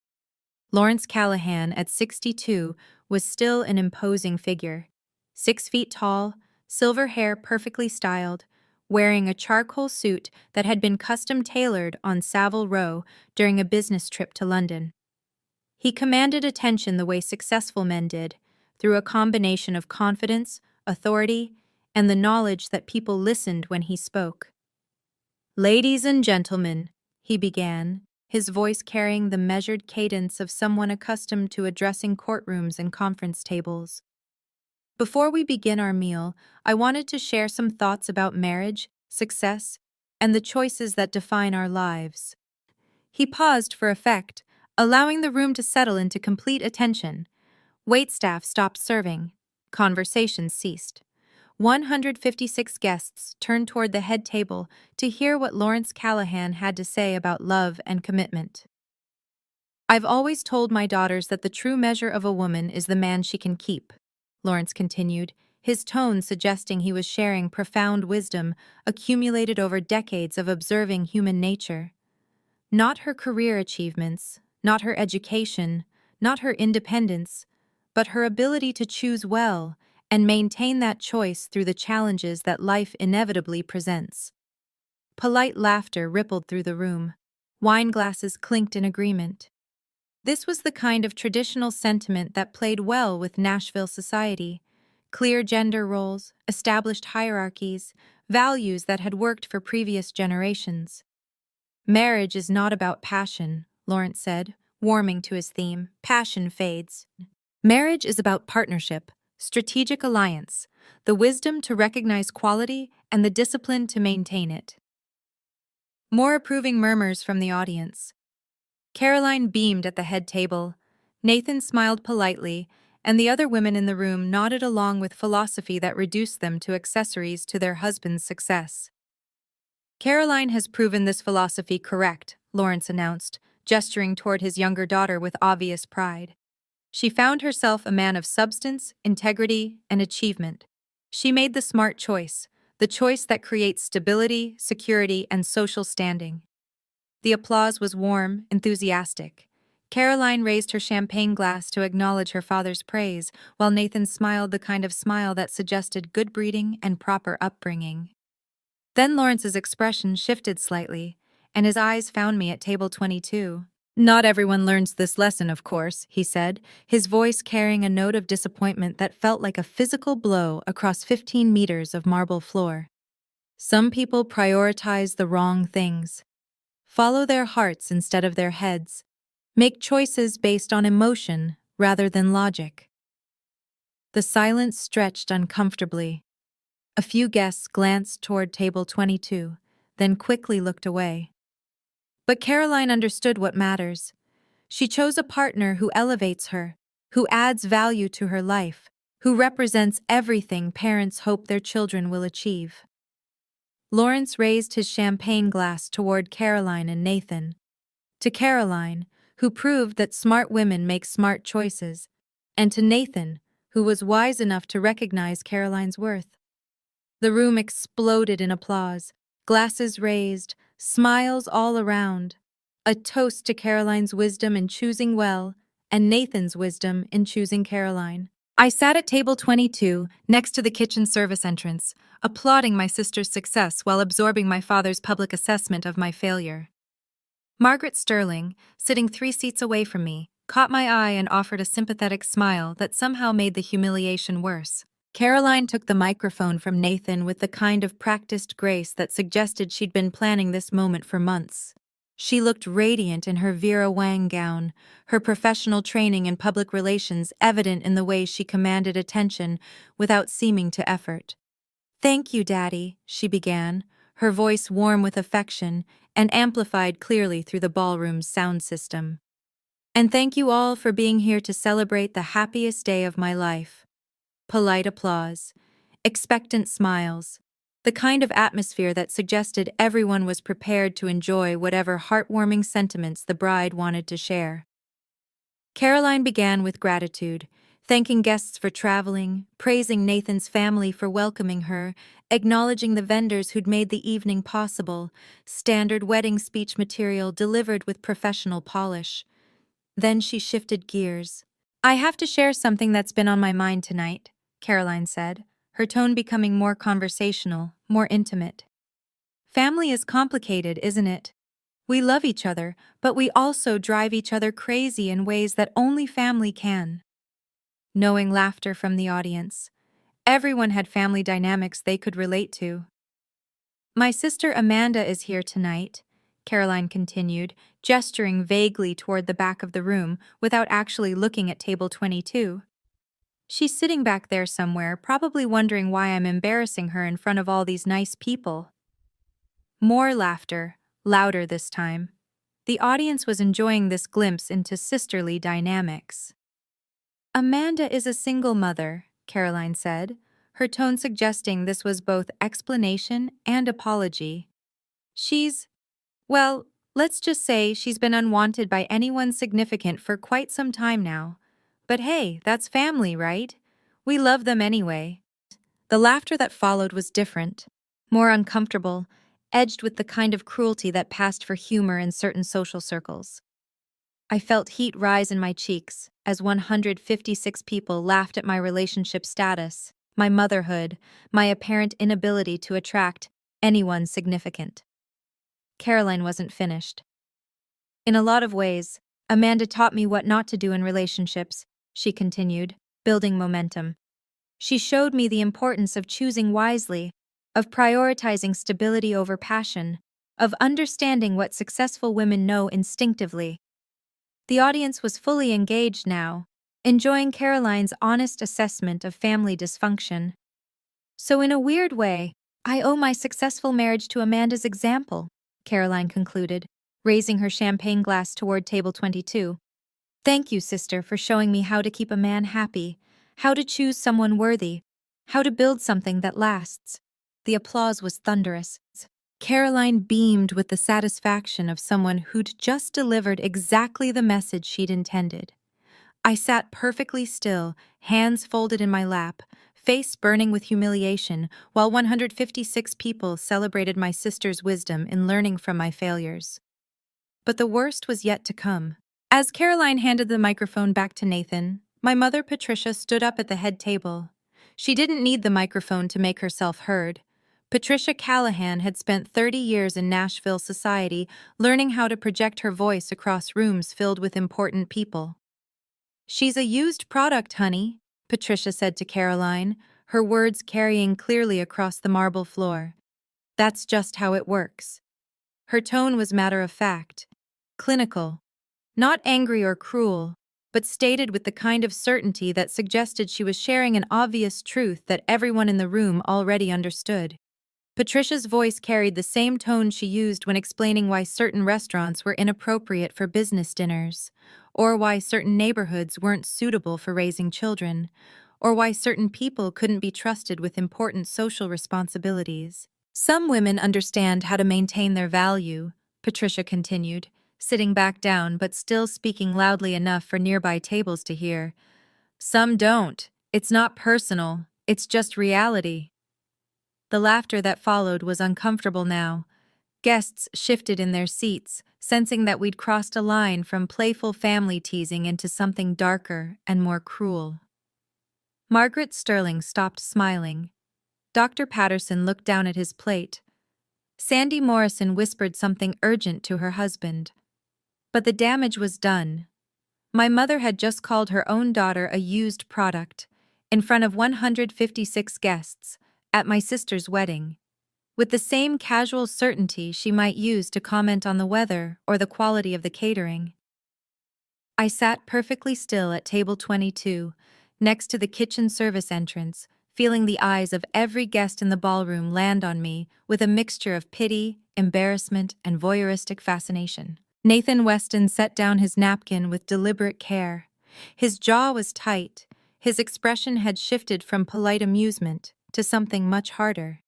Lawrence Callahan, at 62, was still an imposing figure. 6 feet tall, silver hair perfectly styled, wearing a charcoal suit that had been custom-tailored on Savile Row during a business trip to London. He commanded attention the way successful men did, through a combination of confidence, authority, and the knowledge that people listened when he spoke. "Ladies and gentlemen," he began, his voice carrying the measured cadence of someone accustomed to addressing courtrooms and conference tables. "Before we begin our meal, I wanted to share some thoughts about marriage, success, and the choices that define our lives." He paused for effect, allowing the room to settle into complete attention. Waitstaff stopped serving. Conversation ceased. 156 guests turned toward the head table to hear what Lawrence Callahan had to say about love and commitment. "I've always told my daughters that the true measure of a woman is the man she can keep," Lawrence continued, his tone suggesting he was sharing profound wisdom accumulated over decades of observing human nature. Not her career achievements, not her education, not her independence, but her ability to choose well and maintain that choice through the challenges that life inevitably presents. Polite laughter rippled through the room. Wine glasses clinked in agreement. This was the kind of traditional sentiment that played well with Nashville society. Clear gender roles, established hierarchies, values that had worked for previous generations. Marriage is not about passion, Lawrence said, warming to his theme. Passion fades. Marriage is about partnership, strategic alliance, the wisdom to recognize quality and the discipline to maintain it. More approving murmurs from the audience. Caroline beamed at the head table. Nathan smiled politely, and the other women in the room nodded along with philosophy that reduced them to accessories to their husband's success. Caroline has proven this philosophy correct, Lawrence announced, gesturing toward his younger daughter with obvious pride. She found herself a man of substance, integrity, and achievement. She made the smart choice, the choice that creates stability, security, and social standing. The applause was warm, enthusiastic. Caroline raised her champagne glass to acknowledge her father's praise, while Nathan smiled the kind of smile that suggested good breeding and proper upbringing. Then Lawrence's expression shifted slightly, and his eyes found me at table 22. Not everyone learns this lesson, of course, he said, his voice carrying a note of disappointment that felt like a physical blow across 15 meters of marble floor. Some people prioritize the wrong things. Follow their hearts instead of their heads. Make choices based on emotion rather than logic. The silence stretched uncomfortably. A few guests glanced toward table 22, then quickly looked away. But Caroline understood what matters. She chose a partner who elevates her, who adds value to her life, who represents everything parents hope their children will achieve. Lawrence raised his champagne glass toward Caroline and Nathan. To Caroline, who proved that smart women make smart choices, and to Nathan, who was wise enough to recognize Caroline's worth. The room exploded in applause, glasses raised, smiles all around. A toast to Caroline's wisdom in choosing well, and Nathan's wisdom in choosing Caroline. I sat at table 22, next to the kitchen service entrance, applauding my sister's success while absorbing my father's public assessment of my failure. Margaret Sterling, sitting 3 seats away from me, caught my eye and offered a sympathetic smile that somehow made the humiliation worse. Caroline took the microphone from Nathan with the kind of practiced grace that suggested she'd been planning this moment for months. She looked radiant in her Vera Wang gown, her professional training in public relations evident in the way she commanded attention without seeming to effort. "Thank you, Daddy," she began, her voice warm with affection and amplified clearly through the ballroom's sound system. "And thank you all for being here to celebrate the happiest day of my life." Polite applause, expectant smiles, the kind of atmosphere that suggested everyone was prepared to enjoy whatever heartwarming sentiments the bride wanted to share. Caroline began with gratitude, thanking guests for traveling, praising Nathan's family for welcoming her, acknowledging the vendors who'd made the evening possible, standard wedding speech material delivered with professional polish. Then she shifted gears. "I have to share something that's been on my mind tonight," Caroline said, her tone becoming more conversational, more intimate. "Family is complicated, isn't it? We love each other, but we also drive each other crazy in ways that only family can." Knowing laughter from the audience. Everyone had family dynamics they could relate to. "My sister Amanda is here tonight," Caroline continued, gesturing vaguely toward the back of the room without actually looking at table 22. "She's sitting back there somewhere, probably wondering why I'm embarrassing her in front of all these nice people." More laughter, louder this time. The audience was enjoying this glimpse into sisterly dynamics. "Amanda is a single mother," Caroline said, her tone suggesting this was both explanation and apology. Well, let's just say she's been unwanted by anyone significant for quite some time now. But hey, that's family, right? We love them anyway." The laughter that followed was different, more uncomfortable, edged with the kind of cruelty that passed for humor in certain social circles. I felt heat rise in my cheeks as 156 people laughed at my relationship status, my motherhood, my apparent inability to attract anyone significant. Caroline wasn't finished. "In a lot of ways, Amanda taught me what not to do in relationships," she continued, building momentum. "She showed me the importance of choosing wisely, of prioritizing stability over passion, of understanding what successful women know instinctively. The audience was fully engaged now, enjoying Caroline's honest assessment of family dysfunction. So, in a weird way, I owe my successful marriage to Amanda's example, Caroline concluded, raising her champagne glass toward table 22. Thank you, sister, for showing me how to keep a man happy, how to choose someone worthy, how to build something that lasts. The applause was thunderous. Caroline beamed with the satisfaction of someone who'd just delivered exactly the message she'd intended. I sat perfectly still, hands folded in my lap, face burning with humiliation, while 156 people celebrated my sister's wisdom in learning from my failures. But the worst was yet to come. As Caroline handed the microphone back to Nathan, my mother Patricia stood up at the head table. She didn't need the microphone to make herself heard. Patricia Callahan had spent 30 years in Nashville society learning how to project her voice across rooms filled with important people. "She's a used product, honey," Patricia said to Caroline, her words carrying clearly across the marble floor. "That's just how it works." Her tone was matter-of-fact, clinical, not angry or cruel, but stated with the kind of certainty that suggested she was sharing an obvious truth that everyone in the room already understood. Patricia's voice carried the same tone she used when explaining why certain restaurants were inappropriate for business dinners, or why certain neighborhoods weren't suitable for raising children, or why certain people couldn't be trusted with important social responsibilities. "Some women understand how to maintain their value," Patricia continued, sitting back down but still speaking loudly enough for nearby tables to hear. "Some don't. It's not personal. It's just reality." The laughter that followed was uncomfortable now. Guests shifted in their seats, sensing that we'd crossed a line from playful family teasing into something darker and more cruel. Margaret Sterling stopped smiling. Dr. Patterson looked down at his plate. Sandy Morrison whispered something urgent to her husband. But the damage was done. My mother had just called her own daughter a used product, in front of 156 guests, at my sister's wedding, with the same casual certainty she might use to comment on the weather or the quality of the catering. I sat perfectly still at table 22, next to the kitchen service entrance, feeling the eyes of every guest in the ballroom land on me with a mixture of pity, embarrassment, and voyeuristic fascination. Nathan Weston set down his napkin with deliberate care. His jaw was tight. His expression had shifted from polite amusement to something much harder.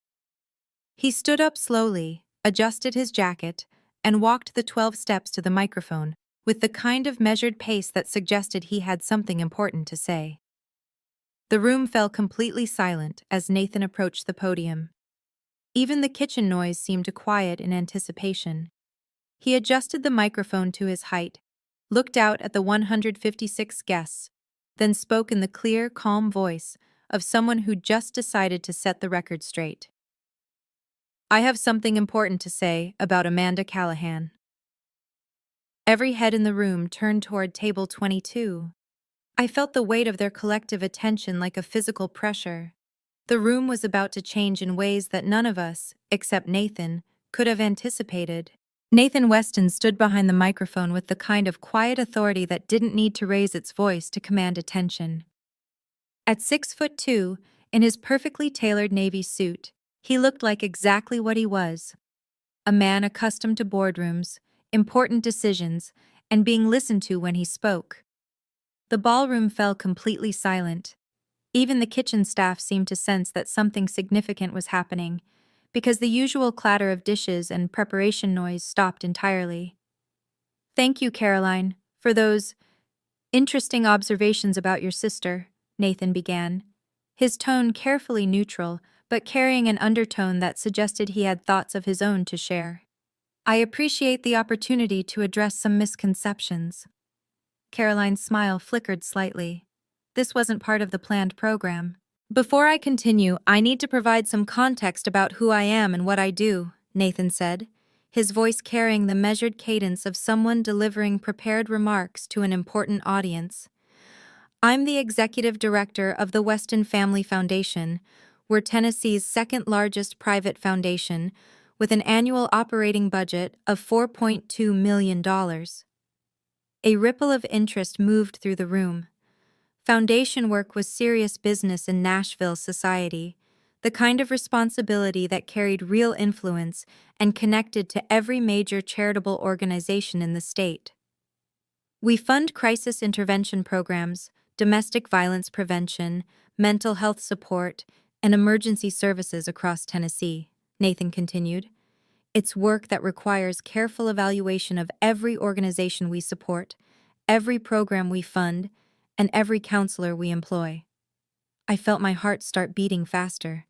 He stood up slowly, adjusted his jacket, and walked the 12 steps to the microphone with the kind of measured pace that suggested he had something important to say. The room fell completely silent as Nathan approached the podium. Even the kitchen noise seemed to quiet in anticipation. He adjusted the microphone to his height, looked out at the 156 guests, then spoke in the clear, calm voice of someone who just decided to set the record straight. "I have something important to say about Amanda Callahan." Every head in the room turned toward table 22. I felt the weight of their collective attention like a physical pressure. The room was about to change in ways that none of us, except Nathan, could have anticipated. Nathan Weston stood behind the microphone with the kind of quiet authority that didn't need to raise its voice to command attention. At 6'2", in his perfectly tailored navy suit, he looked like exactly what he was: a man accustomed to boardrooms, important decisions, and being listened to when he spoke. The ballroom fell completely silent. Even the kitchen staff seemed to sense that something significant was happening, because the usual clatter of dishes and preparation noise stopped entirely. "Thank you, Caroline, for those interesting observations about your sister," Nathan began, his tone carefully neutral, but carrying an undertone that suggested he had thoughts of his own to share. "I appreciate the opportunity to address some misconceptions." Caroline's smile flickered slightly. This wasn't part of the planned program. "Before I continue, I need to provide some context about who I am and what I do," Nathan said, his voice carrying the measured cadence of someone delivering prepared remarks to an important audience. "I'm the executive director of the Weston Family Foundation. We're Tennessee's second-largest private foundation, with an annual operating budget of $4.2 million. A ripple of interest moved through the room. Foundation work was serious business in Nashville society, the kind of responsibility that carried real influence and connected to every major charitable organization in the state. We fund crisis intervention programs, domestic violence prevention, mental health support, and emergency services across Tennessee, Nathan continued. It's work that requires careful evaluation of every organization we support, every program we fund, and every counselor we employ. I felt my heart start beating faster.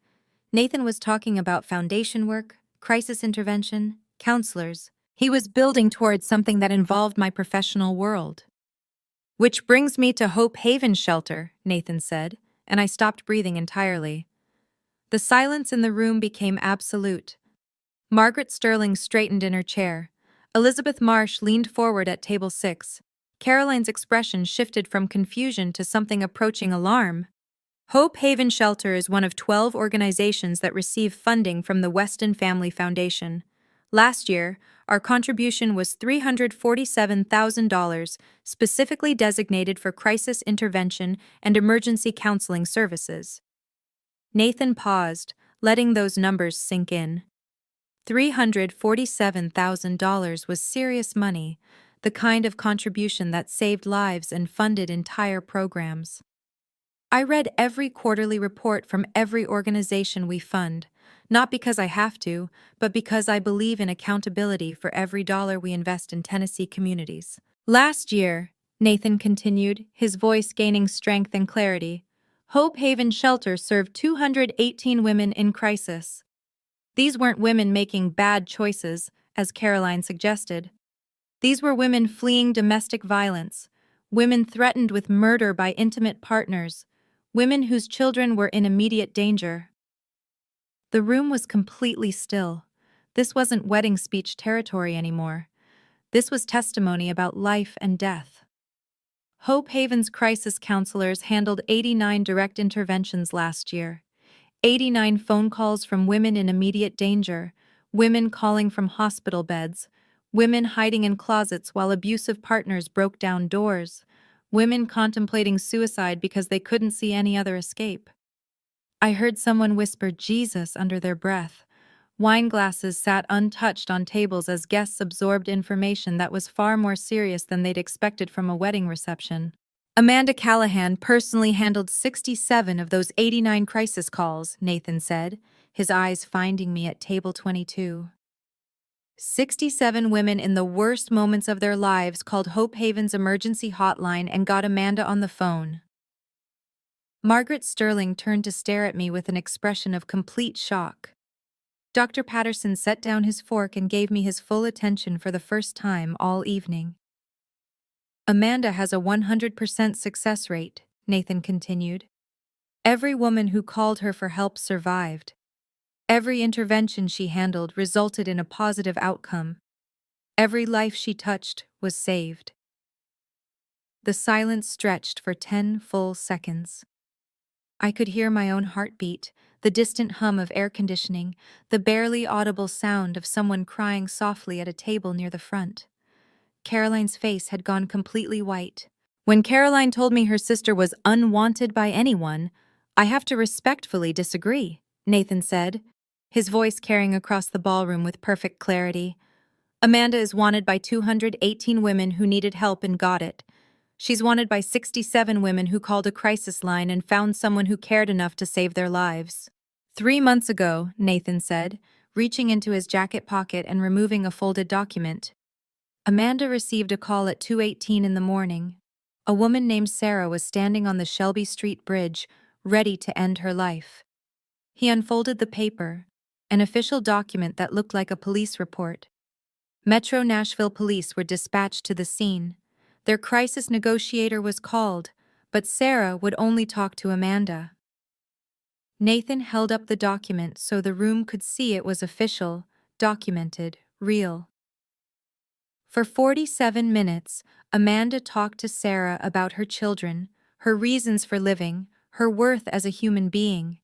Nathan was talking about foundation work, crisis intervention, counselors. He was building towards something that involved my professional world. Which brings me to Hope Haven Shelter, Nathan said, and I stopped breathing entirely. The silence in the room became absolute. Margaret Sterling straightened in her chair. Elizabeth Marsh leaned forward at table 6. Caroline's expression shifted from confusion to something approaching alarm. Hope Haven Shelter is one of 12 organizations that receive funding from the Weston Family Foundation. Last year, our contribution was $347,000, specifically designated for crisis intervention and emergency counseling services. Nathan paused, letting those numbers sink in. $347,000 was serious money, the kind of contribution that saved lives and funded entire programs. I read every quarterly report from every organization we fund, not because I have to, but because I believe in accountability for every dollar we invest in Tennessee communities. Last year, Nathan continued, his voice gaining strength and clarity, Hope Haven Shelter served 218 women in crisis. These weren't women making bad choices, as Caroline suggested. These were women fleeing domestic violence, women threatened with murder by intimate partners, women whose children were in immediate danger. The room was completely still. This wasn't wedding speech territory anymore. This was testimony about life and death. Hope Haven's crisis counselors handled 89 direct interventions last year. 89 phone calls from women in immediate danger, women calling from hospital beds, women hiding in closets while abusive partners broke down doors, women contemplating suicide because they couldn't see any other escape. I heard someone whisper Jesus under their breath. Wine glasses sat untouched on tables as guests absorbed information that was far more serious than they'd expected from a wedding reception. Amanda Callahan personally handled 67 of those 89 crisis calls, Nathan said, his eyes finding me at table 22. 67 women in the worst moments of their lives called Hope Haven's emergency hotline and got Amanda on the phone. Margaret Sterling turned to stare at me with an expression of complete shock. Dr. Patterson set down his fork and gave me his full attention for the first time all evening. Amanda has a 100% success rate, Nathan continued. Every woman who called her for help survived. Every intervention she handled resulted in a positive outcome. Every life she touched was saved. The silence stretched for 10 full seconds. I could hear my own heartbeat, the distant hum of air conditioning, the barely audible sound of someone crying softly at a table near the front. Caroline's face had gone completely white. When Caroline told me her sister was unwanted by anyone, I have to respectfully disagree, Nathan said, his voice carrying across the ballroom with perfect clarity. Amanda is wanted by 218 women who needed help and got it. She's wanted by 67 women who called a crisis line and found someone who cared enough to save their lives. 3 months ago, Nathan said, reaching into his jacket pocket and removing a folded document. Amanda received a call at 2:18 in the morning. A woman named Sarah was standing on the Shelby Street Bridge, ready to end her life. He unfolded the paper, an official document that looked like a police report. Metro Nashville police were dispatched to the scene. Their crisis negotiator was called, but Sarah would only talk to Amanda. Nathan held up the document so the room could see it was official, documented, real. For 47 minutes, Amanda talked to Sarah about her children, her reasons for living, her worth as a human being.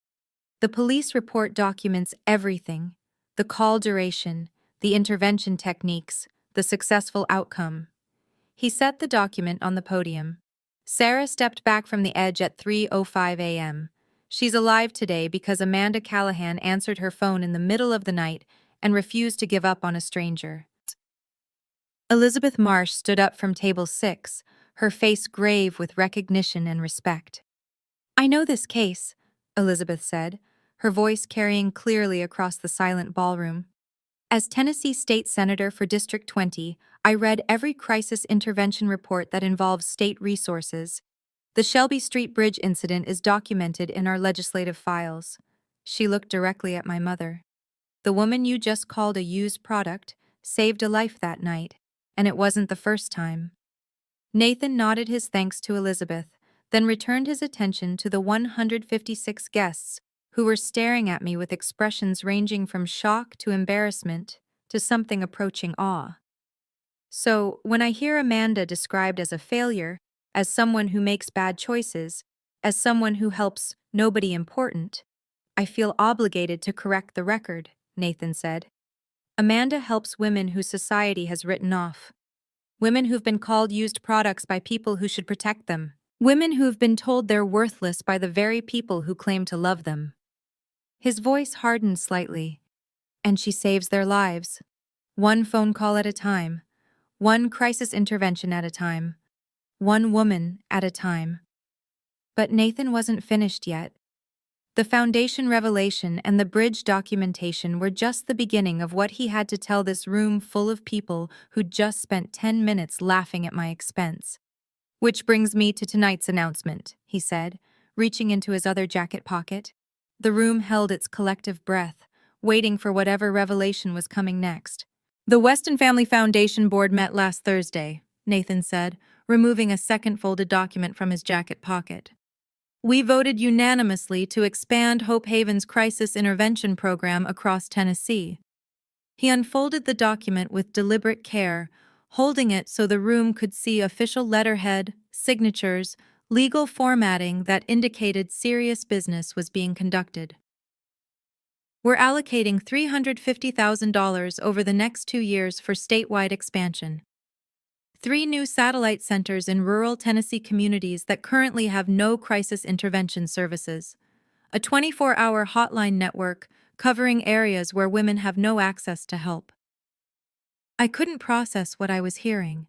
The police report documents everything: the call duration, the intervention techniques, the successful outcome. He set the document on the podium. Sarah stepped back from the edge at 3:05 a.m. She's alive today because Amanda Callahan answered her phone in the middle of the night and refused to give up on a stranger. Elizabeth Marsh stood up from table 6, her face grave with recognition and respect. "I know this case," Elizabeth said, her voice carrying clearly across the silent ballroom. "As Tennessee State Senator for District 20, I read every crisis intervention report that involves state resources. The Shelby Street Bridge incident is documented in our legislative files." She looked directly at my mother. "The woman you just called a used product saved a life that night, and it wasn't the first time." Nathan nodded his thanks to Elizabeth, then returned his attention to the 156 guests who were staring at me with expressions ranging from shock to embarrassment to something approaching awe. "So, when I hear Amanda described as a failure, as someone who makes bad choices, as someone who helps nobody important, I feel obligated to correct the record," Nathan said. "Amanda helps women whose society has written off. Women who've been called used products by people who should protect them. Women who've been told they're worthless by the very people who claim to love them." His voice hardened slightly. "And she saves their lives. One phone call at a time. One crisis intervention at a time. One woman at a time." But Nathan wasn't finished yet. The foundation revelation and the bridge documentation were just the beginning of what he had to tell this room full of people who'd just spent 10 minutes laughing at my expense. "Which brings me to tonight's announcement," he said, reaching into his other jacket pocket. The room held its collective breath, waiting for whatever revelation was coming next. "The Weston Family Foundation Board met last Thursday," Nathan said, removing a second folded document from his jacket pocket. "We voted unanimously to expand Hope Haven's crisis intervention program across Tennessee." He unfolded the document with deliberate care, holding it so the room could see official letterhead, signatures, legal formatting that indicated serious business was being conducted. "We're allocating $350,000 over the next 2 years for statewide expansion. 3 new satellite centers in rural Tennessee communities that currently have no crisis intervention services. A 24-hour hotline network covering areas where women have no access to help." I couldn't process what I was hearing.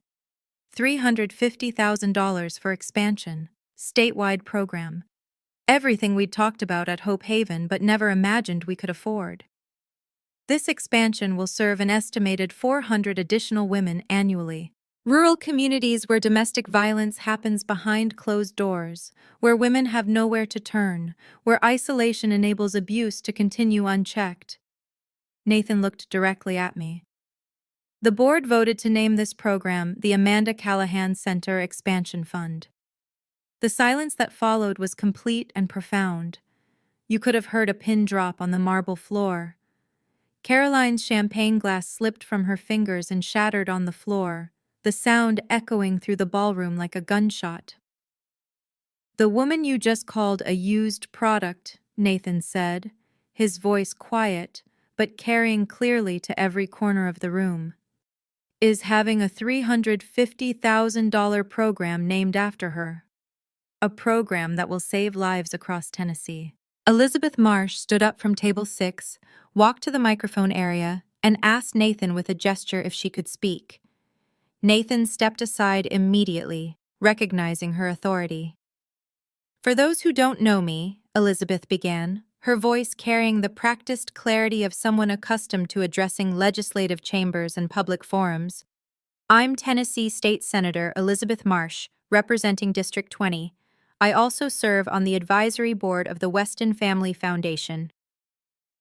$350,000 for expansion, statewide program. Everything we'd talked about at Hope Haven but never imagined we could afford. "This expansion will serve an estimated 400 additional women annually. Rural communities where domestic violence happens behind closed doors, where women have nowhere to turn, where isolation enables abuse to continue unchecked." Nathan looked directly at me. "The board voted to name this program the Amanda Callahan Center Expansion Fund." The silence that followed was complete and profound. You could have heard a pin drop on the marble floor. Caroline's champagne glass slipped from her fingers and shattered on the floor, the sound echoing through the ballroom like a gunshot. "The woman you just called a used product," Nathan said, his voice quiet, but carrying clearly to every corner of the room, "is having a $350,000 program named after her. A program that will save lives across Tennessee." Elizabeth Marsh stood up from table 6, walked to the microphone area, and asked Nathan with a gesture if she could speak. Nathan stepped aside immediately, recognizing her authority. "For those who don't know me," Elizabeth began, her voice carrying the practiced clarity of someone accustomed to addressing legislative chambers and public forums, "I'm Tennessee State Senator Elizabeth Marsh, representing District 20. I also serve on the advisory board of the Weston Family Foundation."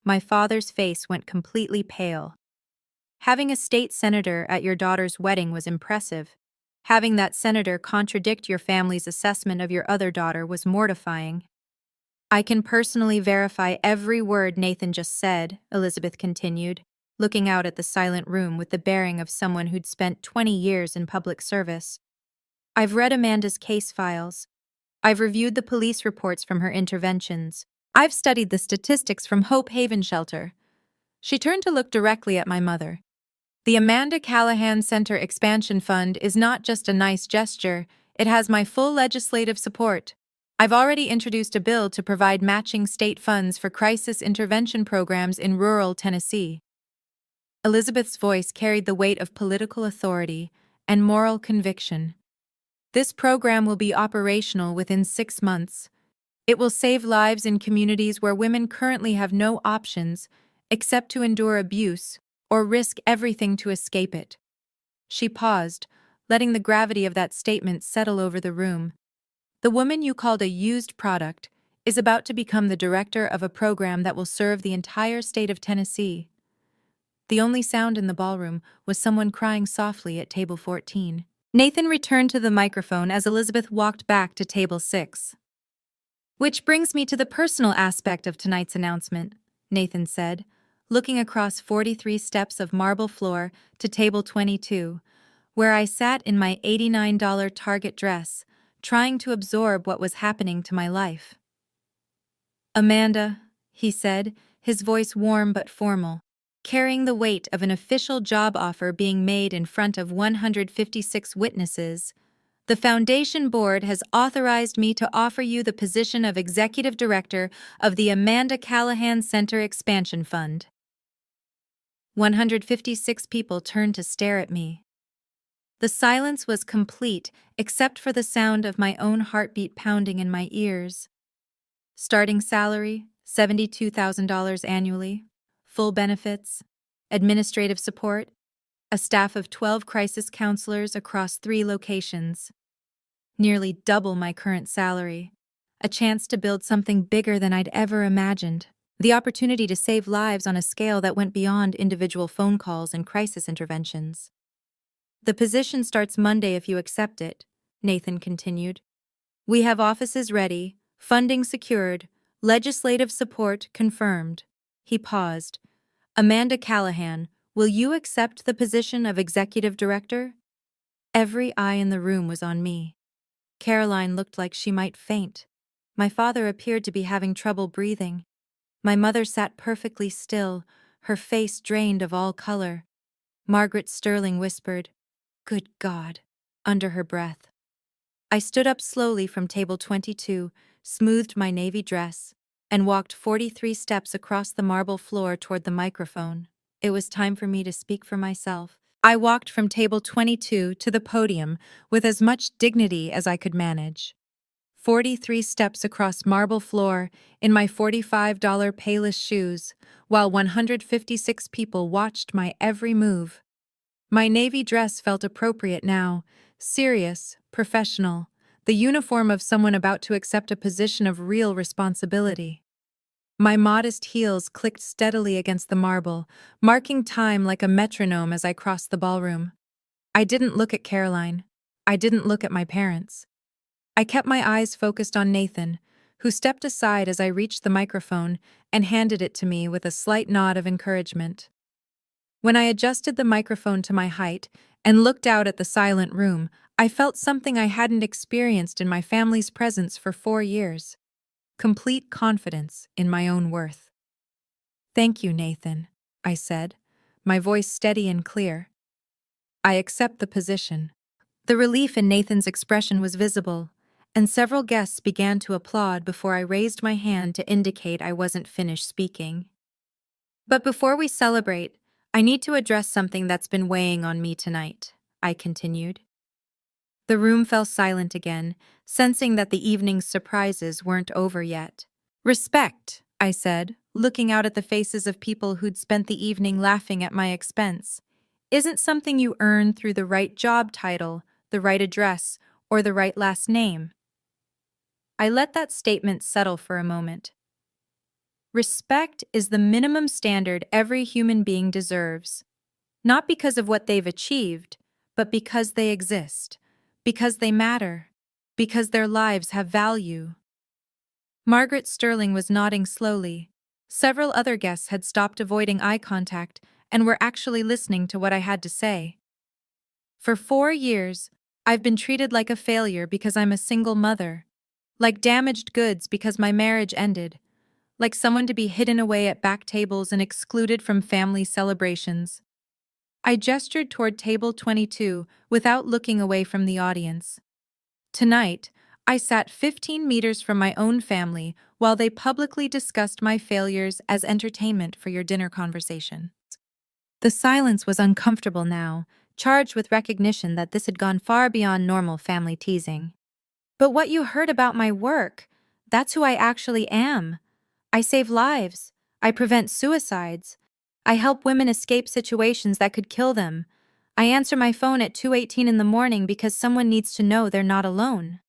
My father's face went completely pale. Having a state senator at your daughter's wedding was impressive. Having that senator contradict your family's assessment of your other daughter was mortifying. "I can personally verify every word Nathan just said," Elizabeth continued, looking out at the silent room with the bearing of someone who'd spent 20 years in public service. "I've read Amanda's case files. I've reviewed the police reports from her interventions. I've studied the statistics from Hope Haven Shelter. She turned to look directly at my mother. The Amanda Callahan Center Expansion Fund is not just a nice gesture, it has my full legislative support. I've already introduced a bill to provide matching state funds for crisis intervention programs in rural Tennessee. Elizabeth's voice carried the weight of political authority and moral conviction. This program will be operational within 6 months. It will save lives in communities where women currently have no options except to endure abuse or risk everything to escape it. She paused, letting the gravity of that statement settle over the room. The woman you called a used product is about to become the director of a program that will serve the entire state of Tennessee. The only sound in the ballroom was someone crying softly at table 14. Nathan returned to the microphone as Elizabeth walked back to table 6. Which brings me to the personal aspect of tonight's announcement, Nathan said, looking across 43 steps of marble floor to table 22, where I sat in my $89 Target dress, trying to absorb what was happening to my life. Amanda, he said, his voice warm but formal, carrying the weight of an official job offer being made in front of 156 witnesses, the Foundation Board has authorized me to offer you the position of Executive Director of the Amanda Callahan Center Expansion Fund. 156 people turned to stare at me. The silence was complete except for the sound of my own heartbeat pounding in my ears. Starting salary, $72,000 annually, full benefits, administrative support, a staff of 12 crisis counselors across 3 locations. Nearly double my current salary, a chance to build something bigger than I'd ever imagined, the opportunity to save lives on a scale that went beyond individual phone calls and crisis interventions. The position starts Monday if you accept it, Nathan continued. We have offices ready, funding secured, legislative support confirmed. He paused. Amanda Callahan, will you accept the position of Executive Director? Every eye in the room was on me. Caroline looked like she might faint. My father appeared to be having trouble breathing. My mother sat perfectly still, her face drained of all color. Margaret Sterling whispered, "Good God," under her breath. I stood up slowly from table 22, smoothed my navy dress, and walked 43 steps across the marble floor toward the microphone. It was time for me to speak for myself. I walked from table 22 to the podium with as much dignity as I could manage. 43 steps across marble floor in my $45 Payless shoes, while 156 people watched my every move. My navy dress felt appropriate now, serious, professional, the uniform of someone about to accept a position of real responsibility. My modest heels clicked steadily against the marble, marking time like a metronome as I crossed the ballroom. I didn't look at Caroline. I didn't look at my parents. I kept my eyes focused on Nathan, who stepped aside as I reached the microphone and handed it to me with a slight nod of encouragement. When I adjusted the microphone to my height and looked out at the silent room, I felt something I hadn't experienced in my family's presence for 4 years. Complete confidence in my own worth. "Thank you, Nathan," I said, my voice steady and clear. "I accept the position." The relief in Nathan's expression was visible, and several guests began to applaud before I raised my hand to indicate I wasn't finished speaking. "But before we celebrate, I need to address something that's been weighing on me tonight," I continued. The room fell silent again, sensing that the evening's surprises weren't over yet. "Respect," I said, looking out at the faces of people who'd spent the evening laughing at my expense, "isn't something you earn through the right job title, the right address, or the right last name." I let that statement settle for a moment. Respect is the minimum standard every human being deserves, not because of what they've achieved, but because they exist, because they matter, because their lives have value. Margaret Sterling was nodding slowly. Several other guests had stopped avoiding eye contact and were actually listening to what I had to say. For 4 years, I've been treated like a failure because I'm a single mother, like damaged goods because my marriage ended, like someone to be hidden away at back tables and excluded from family celebrations. I gestured toward table 22 without looking away from the audience. Tonight, I sat 15 meters from my own family while they publicly discussed my failures as entertainment for your dinner conversation. The silence was uncomfortable now, charged with recognition that this had gone far beyond normal family teasing. But what you heard about my work, that's who I actually am. I save lives. I prevent suicides. I help women escape situations that could kill them. I answer my phone at 2:18 in the morning because someone needs to know they're not alone.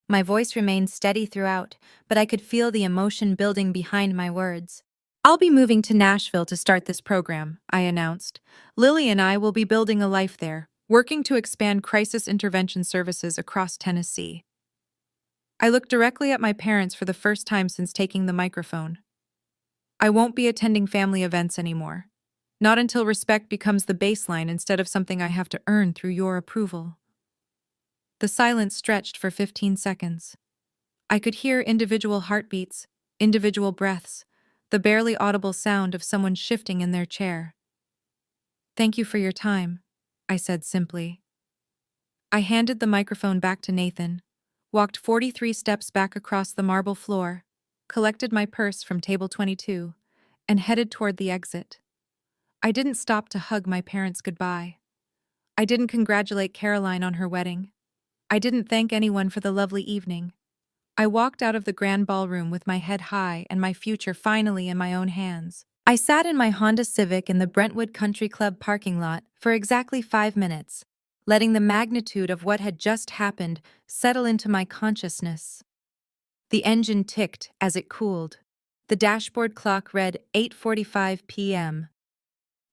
My voice remained steady throughout, but I could feel the emotion building behind my words. I'll be moving to Nashville to start this program, I announced. Lily and I will be building a life there, working to expand crisis intervention services across Tennessee. I looked directly at my parents for the first time since taking the microphone. I won't be attending family events anymore. Not until respect becomes the baseline instead of something I have to earn through your approval. The silence stretched for 15 seconds. I could hear individual heartbeats, individual breaths, the barely audible sound of someone shifting in their chair. Thank you for your time, I said simply. I handed the microphone back to Nathan, walked 43 steps back across the marble floor, collected my purse from table 22, and headed toward the exit. I didn't stop to hug my parents goodbye. I didn't congratulate Caroline on her wedding. I didn't thank anyone for the lovely evening. I walked out of the grand ballroom with my head high and my future finally in my own hands. I sat in my Honda Civic in the Brentwood Country Club parking lot for exactly 5 minutes, letting the magnitude of what had just happened settle into my consciousness. The engine ticked as it cooled. The dashboard clock read 8:45 p.m.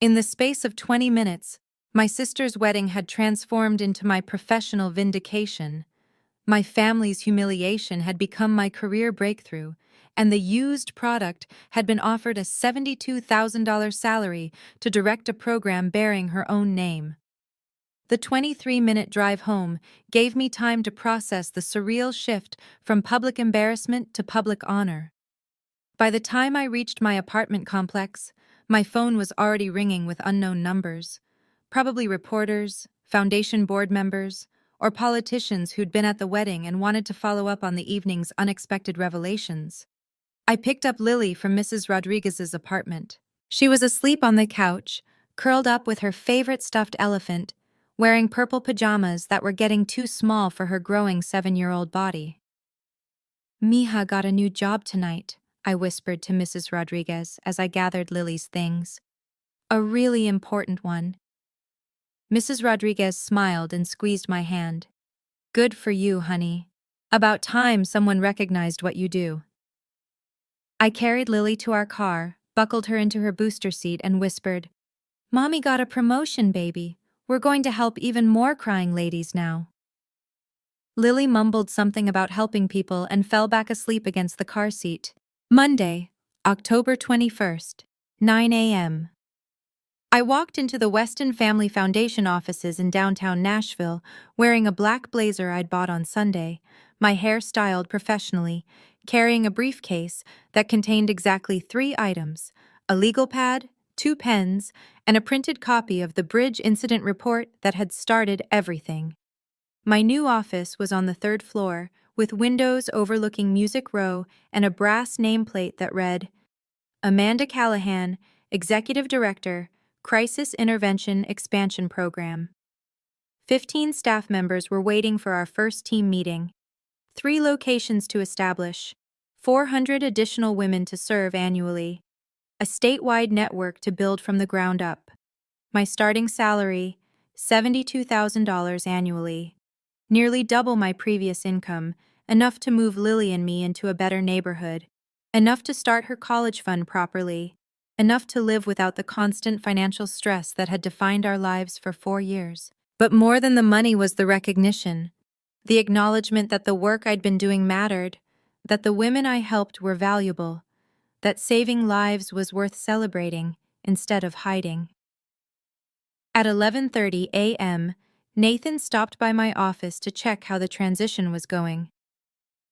In the space of 20 minutes, my sister's wedding had transformed into my professional vindication. My family's humiliation had become my career breakthrough, and the used product had been offered a $72,000 salary to direct a program bearing her own name. The 23-minute drive home gave me time to process the surreal shift from public embarrassment to public honor. By the time I reached my apartment complex, my phone was already ringing with unknown numbers, probably reporters, foundation board members, or politicians who'd been at the wedding and wanted to follow up on the evening's unexpected revelations. I picked up Lily from Mrs. Rodriguez's apartment. She was asleep on the couch, curled up with her favorite stuffed elephant, wearing purple pajamas that were getting too small for her growing 7-year-old body. Mija got a new job tonight, I whispered to Mrs. Rodriguez as I gathered Lily's things. A really important one. Mrs. Rodriguez smiled and squeezed my hand. Good for you, honey. About time someone recognized what you do. I carried Lily to our car, buckled her into her booster seat, and whispered, Mommy got a promotion, baby. We're going to help even more crying ladies now. Lily mumbled something about helping people and fell back asleep against the car seat. Monday, October 21st, 9 a.m. I walked into the Weston Family Foundation offices in downtown Nashville, wearing a black blazer I'd bought on Sunday, my hair styled professionally, carrying a briefcase that contained exactly 3 items: a legal pad, 2 pens, and a printed copy of the bridge incident report that had started everything. My new office was on the 3rd floor, with windows overlooking Music Row and a brass nameplate that read, Amanda Callahan, Executive Director, Crisis Intervention Expansion Program. 15 staff members were waiting for our first team meeting. 3 locations to establish, 400 additional women to serve annually, a statewide network to build from the ground up. My starting salary, $72,000 annually. Nearly double my previous income, enough to move Lily and me into a better neighborhood, enough to start her college fund properly, enough to live without the constant financial stress that had defined our lives for 4 years. But more than the money was the recognition, the acknowledgement that the work I'd been doing mattered, that the women I helped were valuable, that saving lives was worth celebrating instead of hiding. At 11:30 a.m., Nathan stopped by my office to check how the transition was going.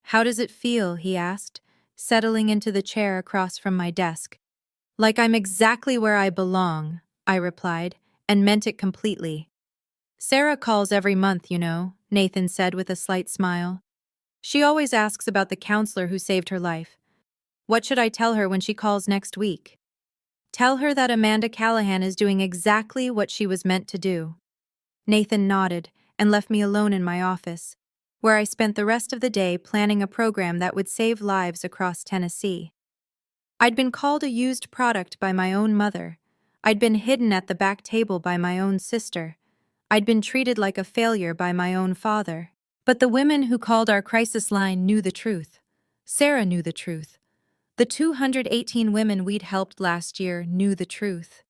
How does it feel, he asked, settling into the chair across from my desk. Like I'm exactly where I belong, I replied, and meant it completely. Sarah calls every month, you know, Nathan said with a slight smile. She always asks about the counselor who saved her life. What should I tell her when she calls next week? Tell her that Amanda Callahan is doing exactly what she was meant to do. Nathan nodded and left me alone in my office, where I spent the rest of the day planning a program that would save lives across Tennessee. I'd been called a used product by my own mother. I'd been hidden at the back table by my own sister. I'd been treated like a failure by my own father. But the women who called our crisis line knew the truth. Sarah knew the truth. The 218 women we'd helped last year knew the truth.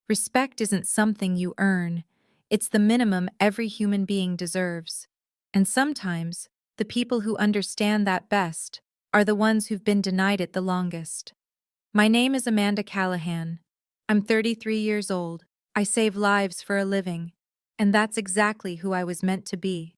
Respect isn't something you earn. It's the minimum every human being deserves. And sometimes, the people who understand that best are the ones who've been denied it the longest. My name is Amanda Callahan. I'm 33 years old. I save lives for a living. And that's exactly who I was meant to be.